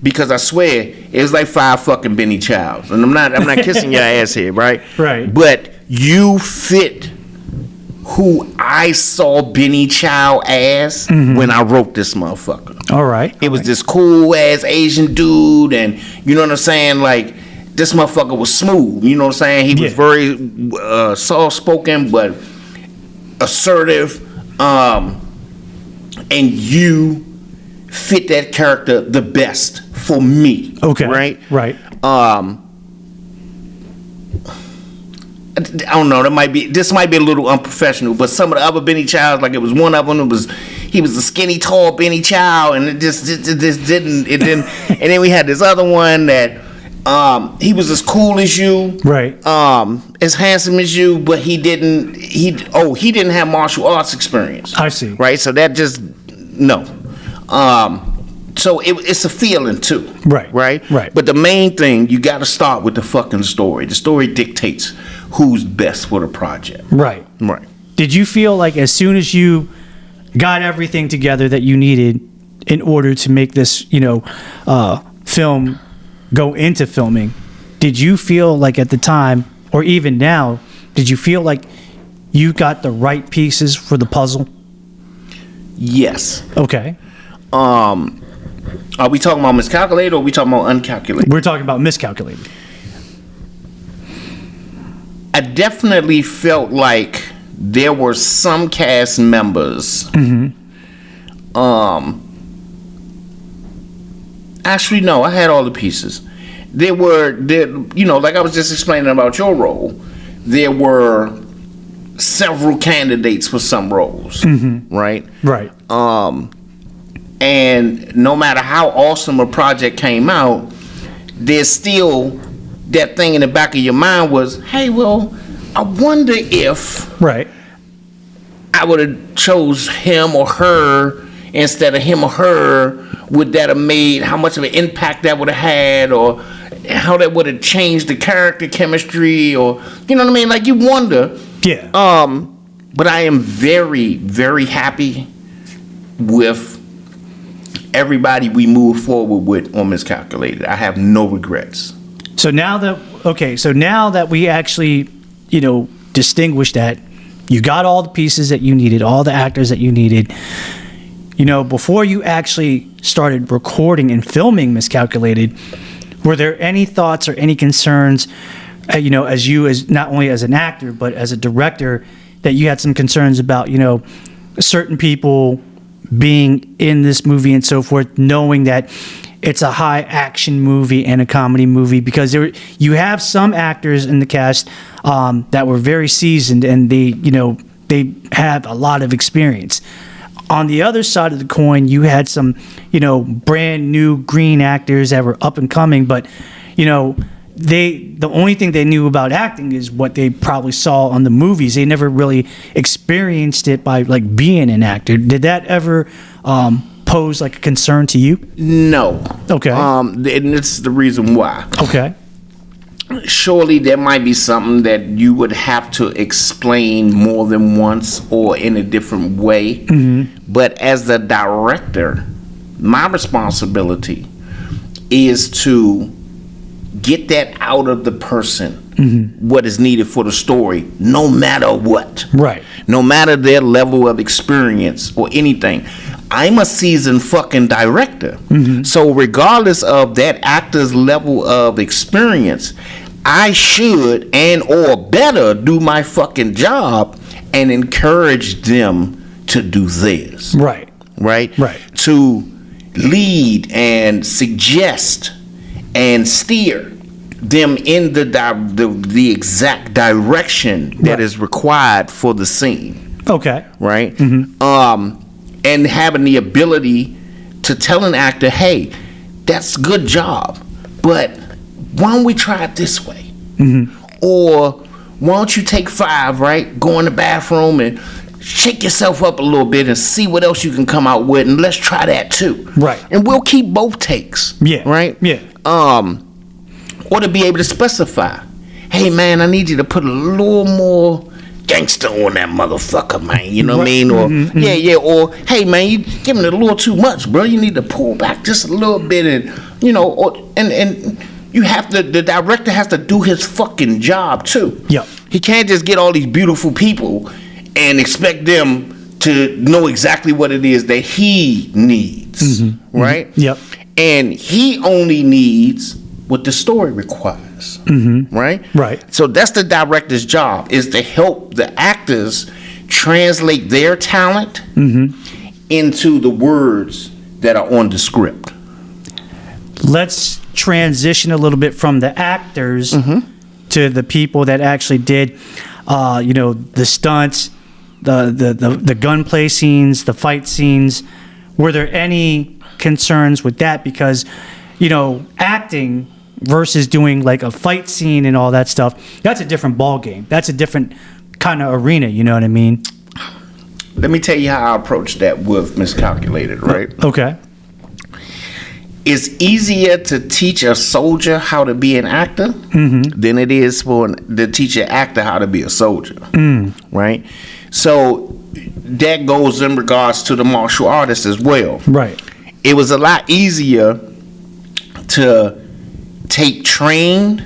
S4: Because I swear it was like 5 fucking Benny Childs, and I'm not kissing your ass here, right?
S3: Right.
S4: But you fit who I saw Benny Child as when I wrote this motherfucker.
S3: All right.
S4: It was this cool ass Asian dude, and you know what I'm saying? Like, this motherfucker was smooth. You know what I'm saying? He was very soft spoken, but assertive. And you fit that character the best for me.
S3: Okay.
S4: Right. I don't know. This might be a little unprofessional, but some of the other Benny Childs, like it was one of them. He was a skinny, tall Benny Child, and it just didn't. And then we had this other one that he was as cool as you,
S3: right?
S4: As handsome as you, but he didn't have martial arts experience.
S3: I see.
S4: Right, so that just no. So it's a feeling too. Right.
S3: But
S4: the main thing, you got to start with the fucking story. The story dictates who's best for the project.
S3: Right. Did you feel like as soon as you got everything together that you needed in order to make this, film go into filming, did you feel like at the time, or even now, did you feel like you got the right pieces for the puzzle?
S4: Yes.
S3: Okay.
S4: Are we talking about Miscalculated or are we talking about Uncalculated?
S3: We're talking about Miscalculated.
S4: I definitely felt like there were some cast members Actually, no, I had all the pieces. There, like I was just explaining about your role, there were several candidates for some roles, right?
S3: Right.
S4: And no matter how awesome a project came out, there's still that thing in the back of your mind was, hey, well, I wonder if
S3: Right.
S4: I would have chose him or her instead of him or her. Would that have made, how much of an impact that would have had, or how that would have changed the character chemistry, or, you know what I mean? Like, you wonder.
S3: Yeah.
S4: But I am very, very happy with everybody we move forward with on Miscalculated. I have no regrets.
S3: So now that we actually, distinguish that, you got all the pieces that you needed, all the actors that you needed, before you actually started recording and filming Miscalculated, were there any thoughts or any concerns, as not only as an actor, but as a director, that you had some concerns about, certain people being in this movie and so forth, knowing that it's a high action movie and a comedy movie? Because you have some actors in the cast that were very seasoned, and they have a lot of experience. On the other side of the coin, you had some, brand new green actors that were up and coming, but, the only thing they knew about acting is what they probably saw on the movies. They never really experienced it by like being an actor. Did that ever pose like a concern to you?
S4: No.
S3: Okay.
S4: And it's the reason why.
S3: Okay.
S4: Surely there might be something that you would have to explain more than once or in a different way. But as the director, my responsibility is to get that out of the person, what is needed for the story, no matter what.
S3: Right.
S4: No matter their level of experience or anything. I'm a seasoned fucking director. So regardless of that actor's level of experience, I should and or better do my fucking job and encourage them to do theirs.
S3: Right.
S4: Right?
S3: Right.
S4: To lead and suggest and steer them in the exact direction that
S3: Right.
S4: is required for the scene.
S3: Okay.
S4: Right? And having the ability to tell an actor, hey, that's a good job, but why don't we try it this way? Or why don't you take 5, right? Go in the bathroom and shake yourself up a little bit and see what else you can come out with, and let's try that too.
S3: Right.
S4: And we'll keep both takes.
S3: Yeah.
S4: Right?
S3: Yeah.
S4: Or to be able to specify, hey man, I need you to put a little more gangster on that motherfucker, man. You know what I mean? Or yeah. Or hey man, you giving it a little too much, bro. You need to pull back just a little bit, and and you have to. The director has to do his fucking job too.
S3: Yep.
S4: He can't just get all these beautiful people and expect them to know exactly what it is that he needs, right?
S3: Yep.
S4: And he only needs what the story requires, right?
S3: Right.
S4: So that's the director's job, is to help the actors translate their talent into the words that are on the script.
S3: Let's transition a little bit from the actors to the people that actually did, the stunts, the gunplay scenes, the fight scenes. Were there any concerns with that? Because, acting versus doing like a fight scene and all that stuff, that's a different ball game. That's a different kind of arena, you know what I mean?
S4: Let me tell you how I approach that with Miscalculated, right?
S3: Okay.
S4: It's easier to teach a soldier how to be an actor than it is to teach an actor how to be a soldier, right? So that goes in regards to the martial artist as well.
S3: Right.
S4: It was a lot easier to take trained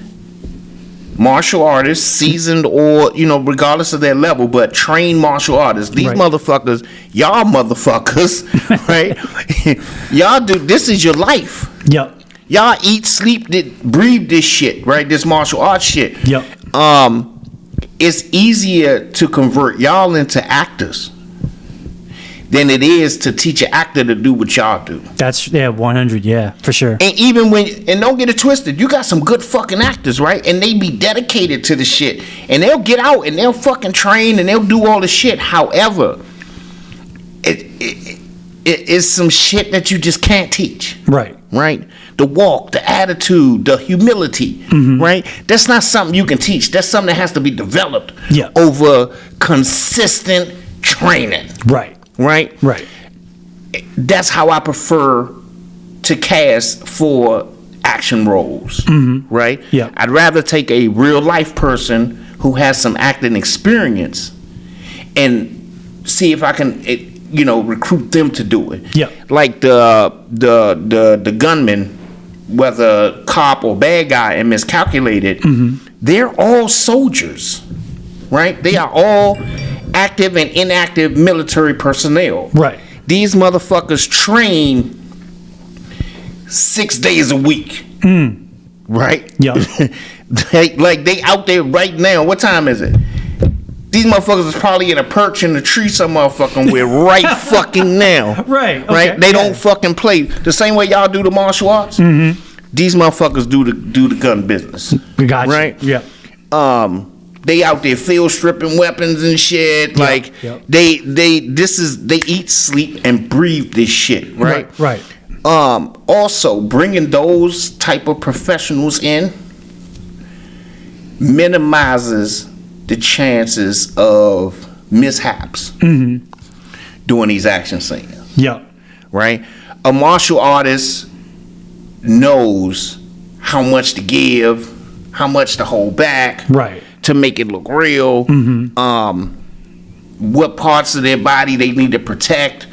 S4: martial artists, seasoned or, regardless of their level, but trained martial artists. These
S3: Right.
S4: motherfuckers, right? Y'all do, this is your life.
S3: Yep.
S4: Y'all eat, sleep, breathe this shit, right? This martial arts shit.
S3: Yep.
S4: It's easier to convert y'all into actors than it is to teach an actor to do what y'all do.
S3: That's 100. Yeah, for sure.
S4: And even and don't get it twisted, you got some good fucking actors, right? And they be dedicated to the shit, and they'll get out and they'll fucking train and they'll do all the shit. However, it is some shit that you just can't teach.
S3: Right.
S4: Right? The walk, the attitude, the humility, right? That's not something you can teach. That's something that has to be developed over consistent training.
S3: Right.
S4: Right?
S3: Right.
S4: That's how I prefer to cast for action roles. Right?
S3: Yeah.
S4: I'd rather take a real life person who has some acting experience and see if I can recruit them to do it.
S3: Yeah.
S4: Like the gunman, whether cop or bad guy in Miscalculated, they're all soldiers, right? They are all active and inactive military personnel.
S3: Right.
S4: These motherfuckers train 6 days a week. Right?
S3: Yeah.
S4: they out there right now. What time is it? These motherfuckers is probably in a perch in the tree some motherfucking where right fucking now.
S3: Right. Okay.
S4: Right? They don't fucking play. The same way y'all do the martial arts, these motherfuckers do the gun business.
S3: Gotcha.
S4: Right?
S3: Yeah.
S4: They out there field stripping weapons and shit. Like they eat, sleep, and breathe this shit, right?
S3: Right.
S4: Also bringing those type of professionals in minimizes the chances of mishaps doing these action scenes.
S3: Yeah.
S4: Right? A martial artist knows how much to give, how much to hold back,
S3: Right.
S4: to make it look real. What parts of their body they need to protect,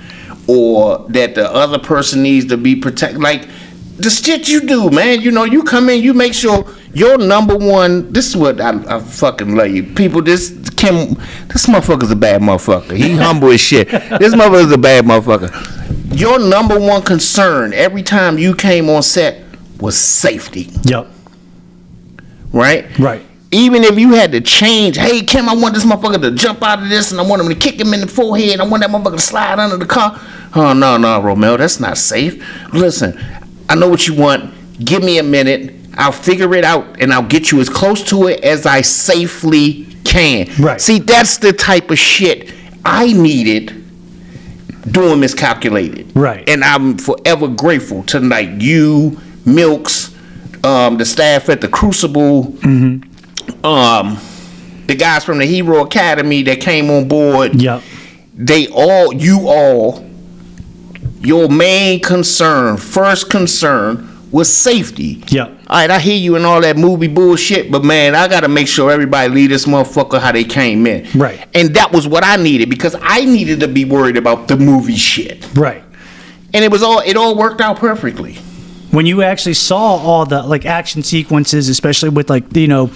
S4: or that the other person needs to be protected. Like the shit you do, man. You come in, you make sure your number one. This is what I fucking love you, people. This motherfucker's a bad motherfucker. He humble as shit. This motherfucker's a bad motherfucker. Your number one concern every time you came on set was safety.
S3: Yep.
S4: Right.
S3: Right.
S4: Even if you had to change, hey Kim, I want this motherfucker to jump out of this, and I want him to kick him in the forehead. I want that motherfucker to slide under the car. Oh no, Romel, that's not safe. Listen, I know what you want. Give me a minute. I'll figure it out, and I'll get you as close to it as I safely can.
S3: Right.
S4: See, that's the type of shit I needed doing Miscalculated.
S3: Right.
S4: And I'm forever grateful to like you, Milks, the staff at the Crucible. The guys from the Hero Academy that came on board.
S3: Yep.
S4: Your main concern, first concern, was safety.
S3: Yep.
S4: All right, I hear you and all that movie bullshit, but man, I gotta make sure everybody leave this motherfucker how they came in.
S3: Right.
S4: And that was what I needed, because I needed to be worried about the movie shit.
S3: Right.
S4: And it all worked out perfectly.
S3: When you actually saw all the like action sequences, especially with like the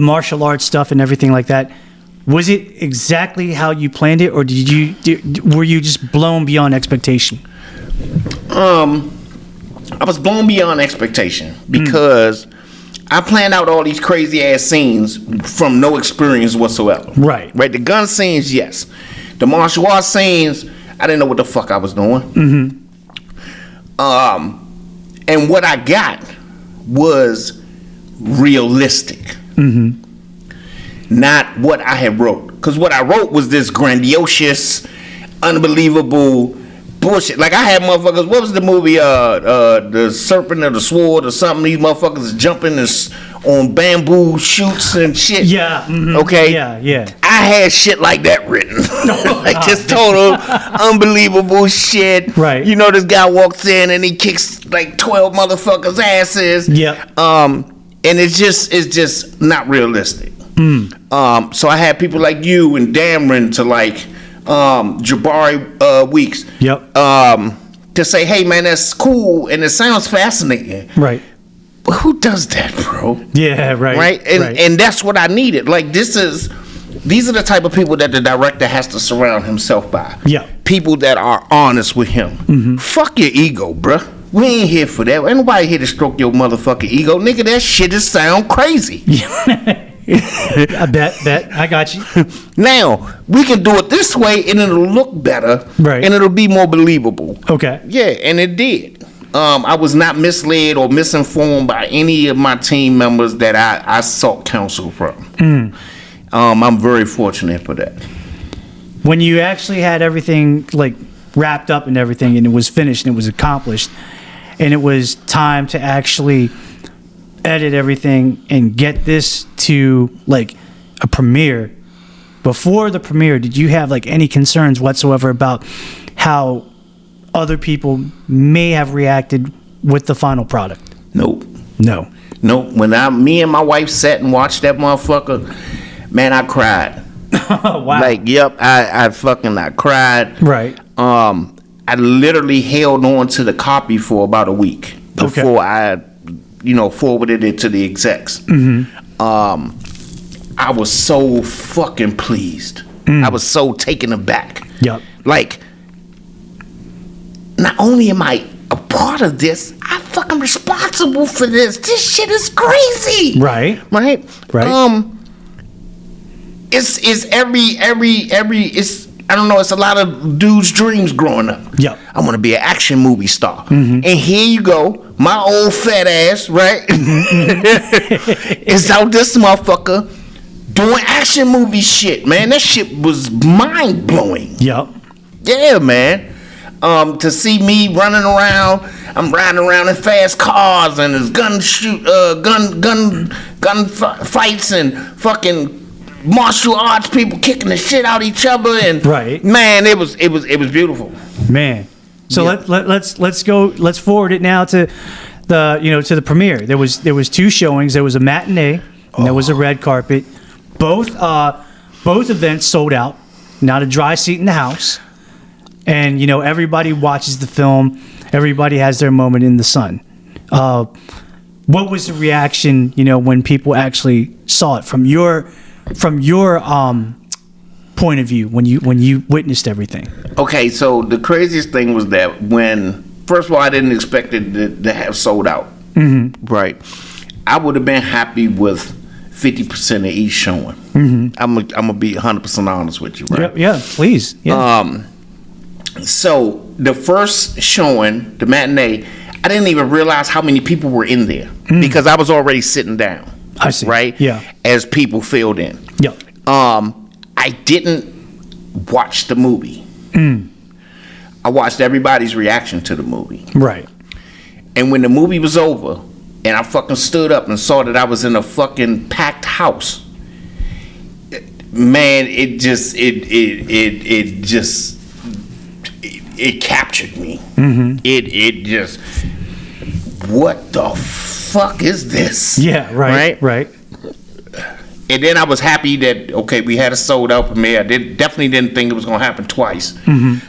S3: martial arts stuff and everything like that, was it exactly how you planned it, or were you just blown beyond expectation?
S4: I was blown beyond expectation because I planned out all these crazy ass scenes from no experience whatsoever.
S3: Right.
S4: Right. The gun scenes, yes. The martial arts scenes, I didn't know what the fuck I was doing. And what I got was realistic. Not what I had wrote. Because what I wrote was this grandiose, unbelievable bullshit. Like I had motherfuckers, what was the movie, The Serpent or the Sword or something? These motherfuckers jumping on bamboo shoots and shit.
S3: Yeah.
S4: Okay?
S3: Yeah.
S4: I had shit like that written. Like just total unbelievable shit.
S3: Right.
S4: This guy walks in and he kicks like 12 motherfuckers' asses.
S3: Yeah.
S4: And it's just not realistic. So I had people like you and Dameron to like Jabari Weeks.
S3: Yep.
S4: To say, hey man, that's cool and it sounds fascinating.
S3: Right.
S4: But who does that, bro?
S3: Yeah, right.
S4: Right? And that's what I needed. Like these are the type of people that the director has to surround himself by.
S3: Yeah.
S4: People that are honest with him. Fuck your ego, bruh. We ain't here for that. Ain't nobody here to stroke your motherfucking ego. Nigga, that shit just sound crazy.
S3: I bet. I got you.
S4: Now, we can do it this way and it'll look better.
S3: Right.
S4: And it'll be more believable.
S3: Okay.
S4: Yeah, and it did. I was not misled or misinformed by any of my team members that I sought counsel from. I'm very fortunate for that.
S3: When you actually had everything like wrapped up and everything, and it was finished and it was accomplished, and it was time to actually edit everything and get this to like a premiere. Before the premiere, did you have like any concerns whatsoever about how other people may have reacted with the final product?
S4: Nope.
S3: No.
S4: When me and my wife sat and watched that motherfucker, man, I cried.
S3: Wow.
S4: Like, yep, I cried.
S3: Right.
S4: I literally held on to the copy for about a week before I, forwarded it to the execs. I was so fucking pleased. I was so taken aback.
S3: Yep.
S4: Like, not only am I a part of this, I'm fucking responsible for this. This shit is crazy.
S3: Right.
S4: Right. It's I don't know, it's a lot of dudes' dreams growing up.
S3: Yep.
S4: I want to be an action movie star. And here you go, my old fat ass, right? Is out this motherfucker doing action movie shit, man. That shit was mind blowing.
S3: Yep.
S4: Yeah, man. To see me running around, I'm riding around in fast cars and there's gun fights and fucking martial arts people kicking the shit out each other, and
S3: right,
S4: man, it was beautiful,
S3: man. So let's forward it now to the premiere. There was two showings. There was a matinee and there was a red carpet. Both events sold out. Not a dry seat in the house. And everybody watches the film. Everybody has their moment in the sun. What was the reaction when people actually saw it from your point of view when you witnessed everything? Okay,
S4: so the craziest thing was that when, first of all, I didn't expect it to have sold out. Right. I would have been happy with 50% of each showing. I'm gonna be 100% honest with you, right?
S3: Yeah, please. Yeah.
S4: So the first showing, the matinee, I didn't even realize how many people were in there because I was already sitting down.
S3: I see.
S4: Right?
S3: Yeah.
S4: As people filled in.
S3: Yep.
S4: I didn't watch the movie. I watched everybody's reaction to the movie.
S3: Right.
S4: And when the movie was over and I fucking stood up and saw that I was in a fucking packed house, man, it captured me. It just, what the fuck is this?
S3: Yeah, right.
S4: And then I was happy that, okay, we had a sold out premiere. I definitely didn't think it was going to happen twice.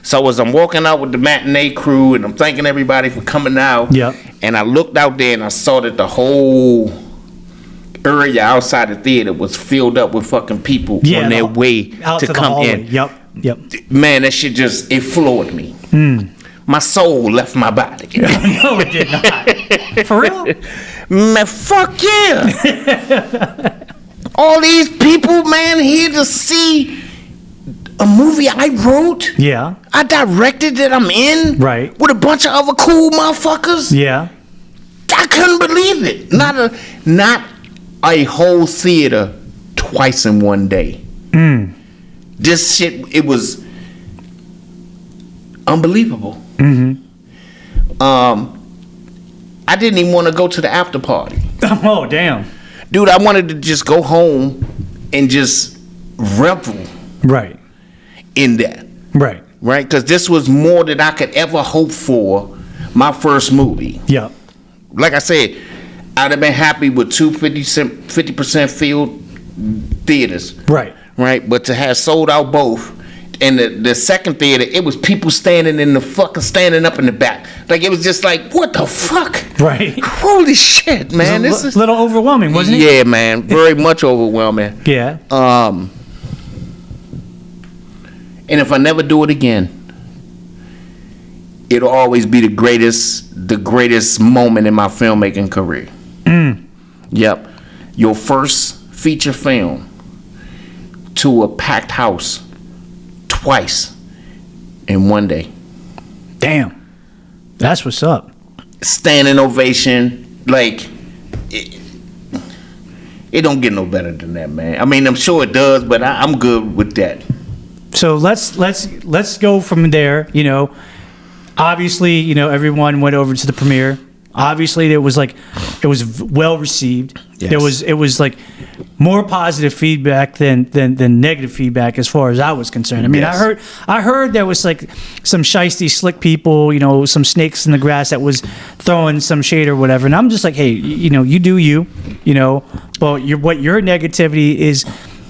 S4: So as I'm walking out with the matinee crew and I'm thanking everybody for coming out, and I looked out there and I saw that the whole area outside the theater was filled up with fucking people on their way to come in.
S3: Yep.
S4: Man, that shit just, it floored me. My soul left my body.
S3: No, it did not. For real?
S4: Man, fuck yeah. All these people, man, here to see a movie I wrote.
S3: Yeah.
S4: I directed that I'm in.
S3: Right.
S4: With a bunch of other cool motherfuckers.
S3: Yeah.
S4: I couldn't believe it. Not a whole theater twice in one day. This shit, it was unbelievable. I didn't even want to go to the after party.
S3: Oh, damn.
S4: Dude, I wanted to just go home and just revel.
S3: Right.
S4: In that.
S3: Right.
S4: Right? Because this was more than I could ever hope for my first movie.
S3: Yeah.
S4: Like I said, I'd have been happy with 50% filled theaters.
S3: Right.
S4: Right? But to have sold out both. And the second theater, it was people standing up in the back. Like, it was just like, what the fuck?
S3: Right.
S4: Holy shit, man.
S3: This is a little overwhelming, wasn't it?
S4: Yeah, man. Very much overwhelming.
S3: Yeah.
S4: And if I never do it again, it'll always be the greatest moment in my filmmaking career. Yep. Your first feature film to a packed house twice in one day.
S3: Damn. That's what's up.
S4: Standing ovation, like it don't get no better than that, man. I mean, I'm sure it does, but I'm good with that.
S3: So let's go from there. You know, obviously, you know, everyone went over to the premiere. Obviously, it was well received.
S4: Yes.
S3: It was like more positive feedback than negative feedback as far as I was concerned. I mean,
S4: Yes.
S3: I heard there was like some shiesty, slick people, you know, some snakes in the grass that was throwing some shade or whatever. And I'm just like, hey, you know, you do you, you know, but what your negativity is,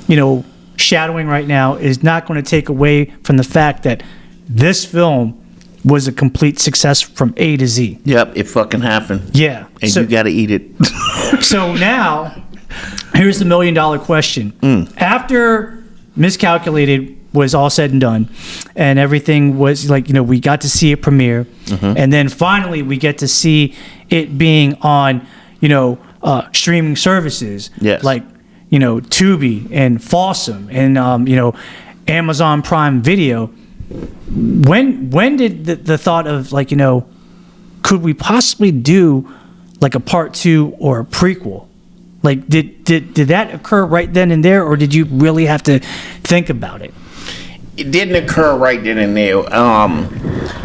S3: you know, shadowing right now is not going to take away from the fact that this film was a complete success from A to Z.
S4: Yep, it fucking happened.
S3: Yeah.
S4: And
S3: So-
S4: you gotta eat it.
S3: So now, here's the $1 million question. After Miscalculated was all said and done, and everything was like, you know, we got to see it premiere, and then finally we get to see it being on, you know, streaming services.
S4: Yes.
S3: Like, you know, Tubi and Fawsome and, you know, Amazon Prime Video. When did the thought of, like, you know, could we possibly do like a part 2 or a prequel? Like, did that occur right then and there, or did you really have to think about it?
S4: It didn't occur right then and there.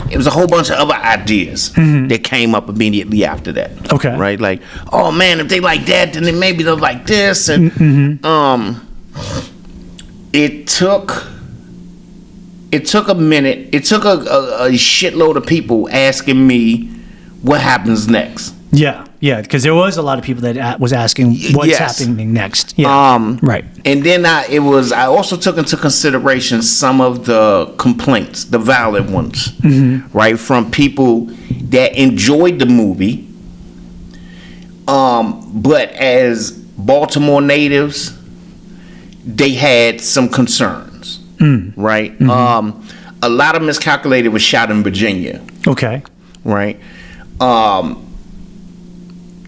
S4: It was a whole bunch of other ideas that came up immediately after that.
S3: Okay.
S4: Right? Like, oh man, if they like that, then maybe they'll like this. And it took a minute. It took a shitload of people asking me what happens next.
S3: Yeah, because there was a lot of people that was asking what's
S4: Yes.
S3: happening next. Yeah, right.
S4: And then I also took into consideration some of the complaints, the valid ones, right, from people that enjoyed the movie, but as Baltimore natives, they had some concerns, right? A lot of Miscalculated was shot in Virginia,
S3: Okay.
S4: right?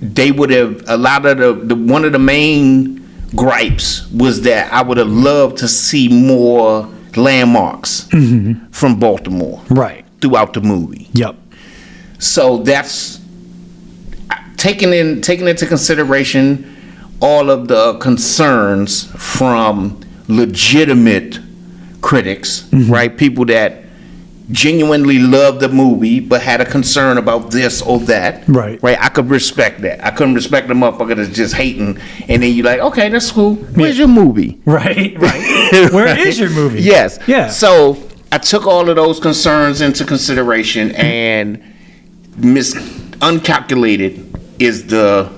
S4: They would have, a lot of the one of the main gripes was that I would have loved to see more landmarks from Baltimore
S3: Right.
S4: throughout the movie.
S3: Yep.
S4: So that's taking into consideration all of the concerns from legitimate critics, right? People that genuinely loved the movie but had a concern about this or that.
S3: Right.
S4: I could respect that. I couldn't respect the motherfucker that's just hating, and then you're like, okay, that's cool. Where's your movie?
S3: Right. Where is your movie?
S4: Yes.
S3: Yeah.
S4: So I took all of those concerns into consideration, and Uncalculated is the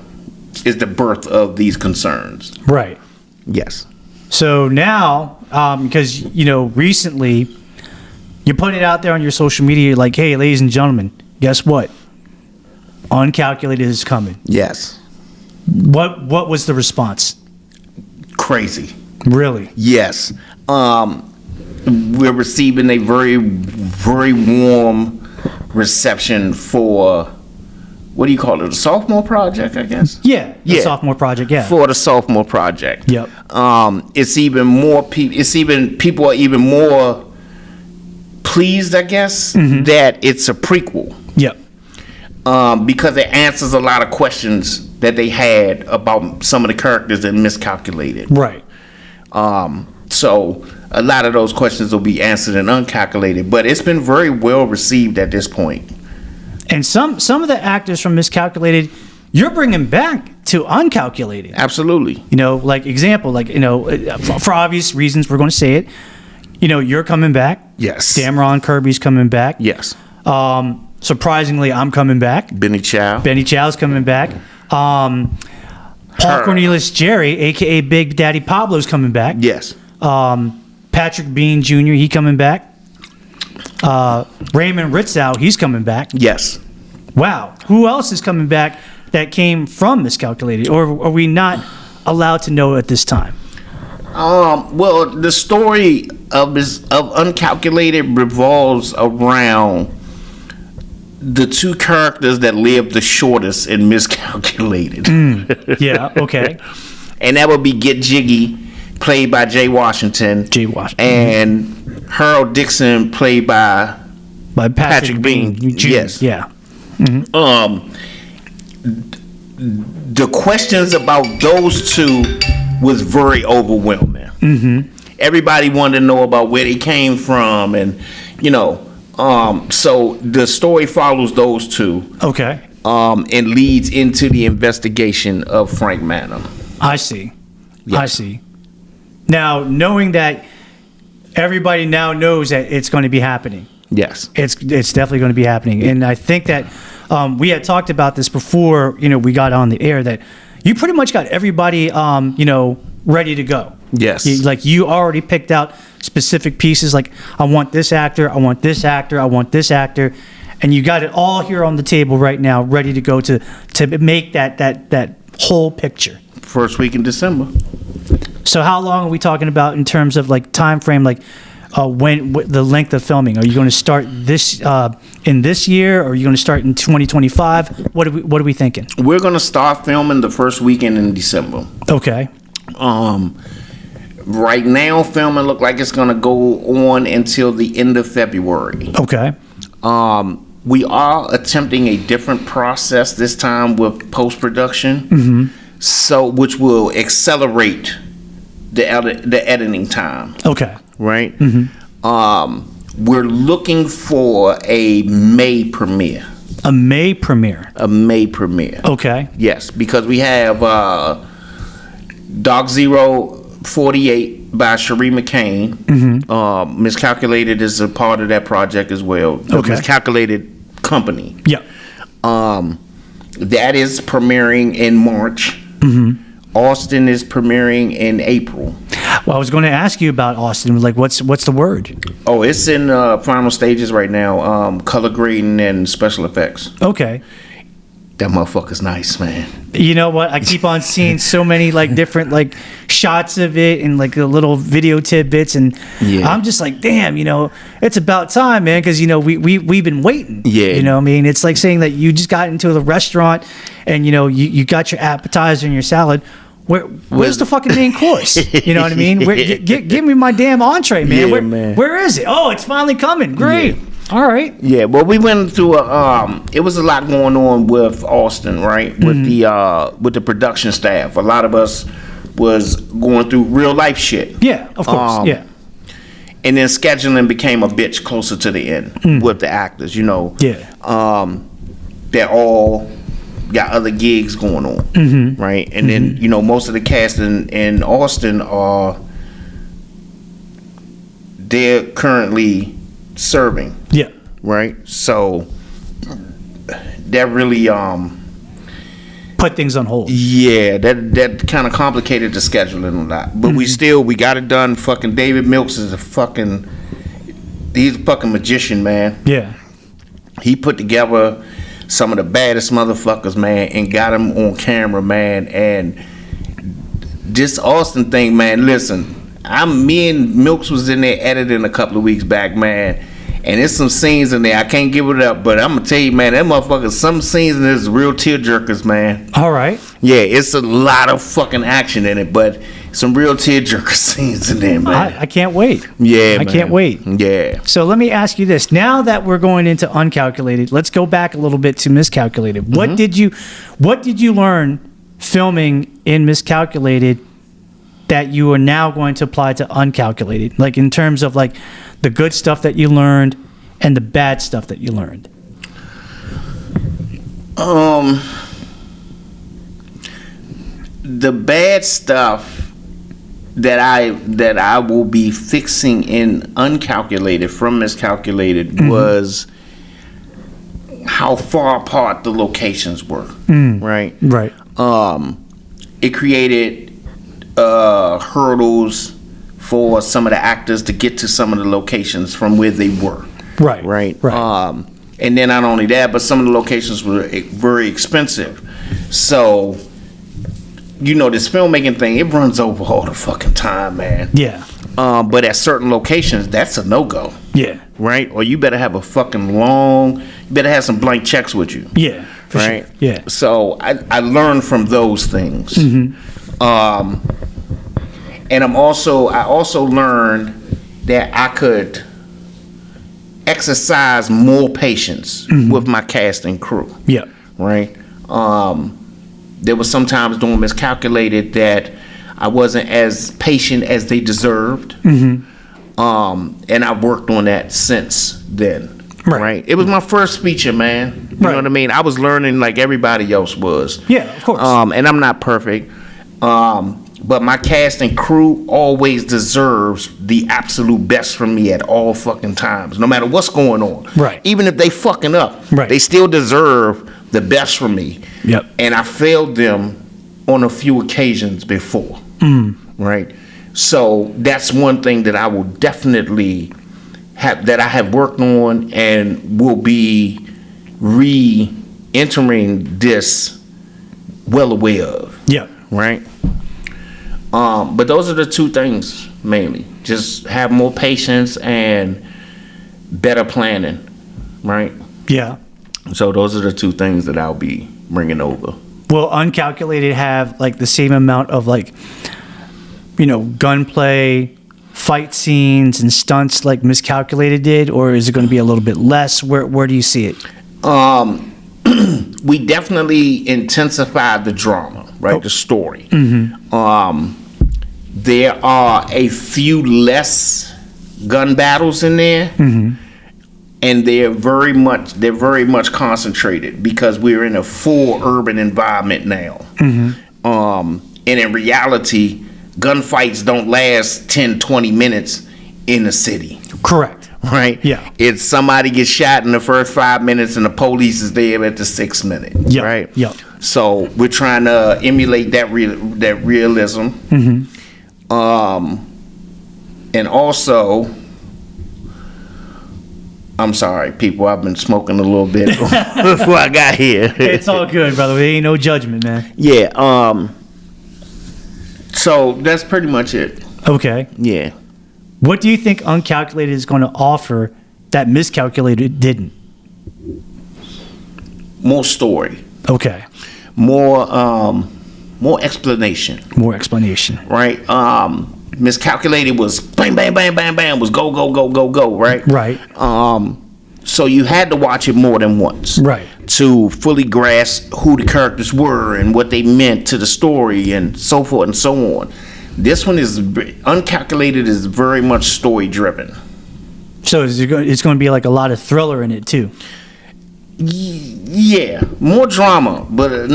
S4: birth of these concerns.
S3: Right.
S4: Yes.
S3: So now, because, you know, recently you put it out there on your social media, like, hey, ladies and gentlemen, guess what? Uncalculated is coming.
S4: Yes.
S3: What was the response?
S4: Crazy.
S3: Really?
S4: Yes. We're receiving a very, very warm reception for, what do you call it? A sophomore project, I guess?
S3: Yeah. The
S4: Yeah.
S3: sophomore project, yeah.
S4: For the sophomore project.
S3: Yep.
S4: It's even more people are even more pleased, I guess, that it's a prequel.
S3: Yep.
S4: Because it answers a lot of questions that they had about some of the characters in Miscalculated.
S3: Right.
S4: So a lot of those questions will be answered in Uncalculated, but it's been very well received at this point.
S3: And some of the actors from Miscalculated, you're bringing back to Uncalculated.
S4: Absolutely.
S3: You know, like example, like, you know, for obvious reasons, we're going to say it. You know, you're coming back.
S4: Yes.
S3: Dameron Kirby's coming back.
S4: Yes.
S3: Surprisingly, I'm coming back.
S4: Benny Chow.
S3: Benny Chow's coming back. Paul Cornelius Jerry, a.k.a. Big Daddy Pablo's coming back.
S4: Yes.
S3: Patrick Bean Jr., he coming back. Raymond Ritzow, he's coming back.
S4: Yes.
S3: Wow. Who else is coming back that came from Miscalculated? Or are we not allowed to know at this time?
S4: Well, the story of Uncalculated revolves around the two characters that lived the shortest in Miscalculated.
S3: Yeah, okay.
S4: and that would be Get Jiggy, played by Jay Washington. And Harold Dixon, played by Patrick Bean.
S3: Jr.
S4: Yes.
S3: Yeah.
S4: The questions about those two was very overwhelming. Everybody wanted to know about where they came from, and so the story follows those two.
S3: Okay.
S4: And leads into the investigation of Frank Manham.
S3: I see.
S4: Yes.
S3: I see. Now, knowing that everybody now knows that it's going to be happening.
S4: Yes.
S3: It's definitely going to be happening. And I think that we had talked about this before, we got on the air, that you pretty much got everybody, ready to go.
S4: Yes.
S3: You already picked out specific pieces, like, I want this actor, I want this actor, I want this actor. And you got it all here on the table right now, ready to go to make that whole picture.
S4: First week in December.
S3: So how long are we talking about in terms of like time frame? Like when the length of filming? Are you going to start this in this year, or are you going to start in 2025? What are we thinking?
S4: We're going to start filming the first weekend in December.
S3: Okay.
S4: Right now, filming look like it's going to go on until the end of February.
S3: Okay.
S4: We are attempting a different process this time with post-production, so which will accelerate the editing time.
S3: Okay.
S4: Right? We're looking for a May premiere.
S3: A May premiere.
S4: A May premiere.
S3: Okay.
S4: Yes, because we have Dog Zero 48 by Cherie McCain. Miscalulated is a part of that project as well. The Miscalulated company.
S3: Yeah.
S4: That is premiering in March. Austin is premiering in April.
S3: Well, I was going to ask you about Austin. Like, what's the word?
S4: Oh, it's in final stages right now. Color grading and special effects.
S3: Okay.
S4: That motherfucker's nice, man.
S3: You know what? I keep on seeing so many like different like shots of it and like the little video tidbits, and I'm just like, damn, it's about time, man, because we've been waiting. Yeah. I mean, it's like saying that you just got into the restaurant and you got your appetizer and your salad. Where's the fucking main course? You know what I mean? Give me my damn entree, man.
S4: Yeah, man.
S3: Where is it? Oh, it's finally coming. Great. Yeah. All right.
S4: Yeah, well, we went through it was a lot going on with Austin, right? With the production staff. A lot of us was going through real life shit.
S3: Yeah, of course. Yeah.
S4: And then scheduling became a bitch closer to the end with the actors,
S3: Yeah.
S4: They're all got other gigs going on, right? And then most of the cast in Austin they're currently serving.
S3: Yeah.
S4: Right? So that really
S3: put things on hold.
S4: Yeah, that kind of complicated the scheduling a lot. But we got it done. Fucking David Milks is he's a fucking magician, man.
S3: Yeah.
S4: He put together some of the baddest motherfuckers, man, and got them on camera, man. And this Austin thing, man, listen, me and Milks was in there editing a couple of weeks back, man, and there's some scenes in there I can't give it up, but I'm gonna tell you, man, that motherfucker, some scenes in there is real tear jerkers, man.
S3: All right.
S4: Yeah, it's a lot of fucking action in it, but some real tear jerker scenes in there, man.
S3: I can't wait.
S4: Yeah,
S3: I can't wait.
S4: Yeah.
S3: So let me ask you this: now that we're going into Uncalculated, let's go back a little bit to Miscalulated. What did you learn filming in Miscalulated that you are now going to apply to Uncalculated, like in terms of like the good stuff that you learned and the bad stuff that you learned?
S4: The bad stuff that I will be fixing in Uncalculated from Miscalulated was how far apart the locations were. Right. It created hurdles for some of the actors to get to some of the locations from where they were. Right. And then not only that, but some of the locations were very expensive. So, this filmmaking thing, it runs over all the fucking time, man.
S3: Yeah.
S4: But at certain locations, that's a no-go.
S3: Yeah.
S4: Right? Or you better have you better have some blank checks with you.
S3: Yeah. For
S4: right?
S3: Sure. Yeah.
S4: So I learned from those things. And I also learned that I could exercise more patience with my cast and crew.
S3: Yeah.
S4: Right. There was sometimes during Miscalculated that I wasn't as patient as they deserved. And I've worked on that since then. Right. It was my first feature, man. You know what I mean? I was learning like everybody else was.
S3: Yeah, of course.
S4: And I'm not perfect. But my cast and crew always deserves the absolute best from me at all fucking times, no matter what's going on.
S3: Right.
S4: Even if they fucking up, they still deserve the best from me.
S3: Yep.
S4: And I failed them on a few occasions before. Right. So that's one thing that I will definitely that I have worked on and will be re-entering this well aware of.
S3: Yeah.
S4: Right. But those are the two things mainly. Just have more patience and better planning. Right.
S3: Yeah.
S4: So those are the two things that I'll be bringing over.
S3: Will Uncalculated have like the same amount of like, gunplay, fight scenes, and stunts like Miscalculated did, or is it going to be a little bit less? Where do you see it?
S4: We definitely intensified the drama, right? The story. There are a few less gun battles in there, and they're very much concentrated because we're in a full urban environment now. And in reality, gunfights don't last 10, 20 minutes in a city.
S3: Correct.
S4: Right?
S3: Yeah.
S4: It's somebody gets shot in the first 5 minutes and the police is there at the 6th minute.
S3: Yep.
S4: Right?
S3: Yep.
S4: So we're trying to emulate that realism. And also, I'm sorry, people, I've been smoking a little bit before I got here.
S3: It's all good, brother. There ain't no judgment, man.
S4: Yeah. So that's pretty much it.
S3: Okay.
S4: Yeah.
S3: What do you think Uncalculated is going to offer that Miscalculated didn't?
S4: More story.
S3: Okay.
S4: More explanation.
S3: More explanation.
S4: Right. Miscalculated was bang, bang, bang, bang, bang, was go, go, go, go, go. Right.
S3: Right.
S4: So you had to watch it more than once.
S3: Right.
S4: To fully grasp who the characters were and what they meant to the story and so forth and so on. This one is Uncalculated is very much story driven.
S3: So it's going to be like a lot of thriller in it too.
S4: Yeah, more drama, but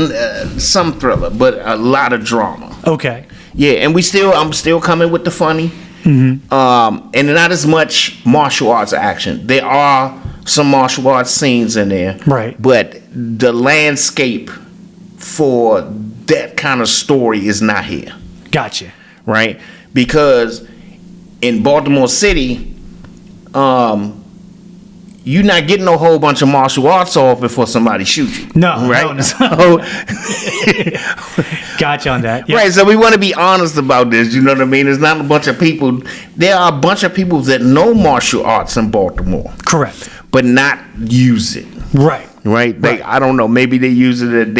S4: some thriller, but a lot of drama.
S3: Okay.
S4: Yeah, and I'm still coming with the funny, and not as much martial arts action. There are some martial arts scenes in there,
S3: right?
S4: But the landscape for that kind of story is not here.
S3: Gotcha.
S4: Right, because in Baltimore City, you're not getting a whole bunch of martial arts off before somebody shoots you.
S3: No,
S4: right?
S3: No.
S4: So,
S3: gotcha on that. Yep.
S4: Right, so we want to be honest about this. You know what I mean? There's not a bunch of people. There are a bunch of people that know martial arts in Baltimore.
S3: Correct.
S4: But not use it.
S3: Right.
S4: Right. I don't know. Maybe they use it.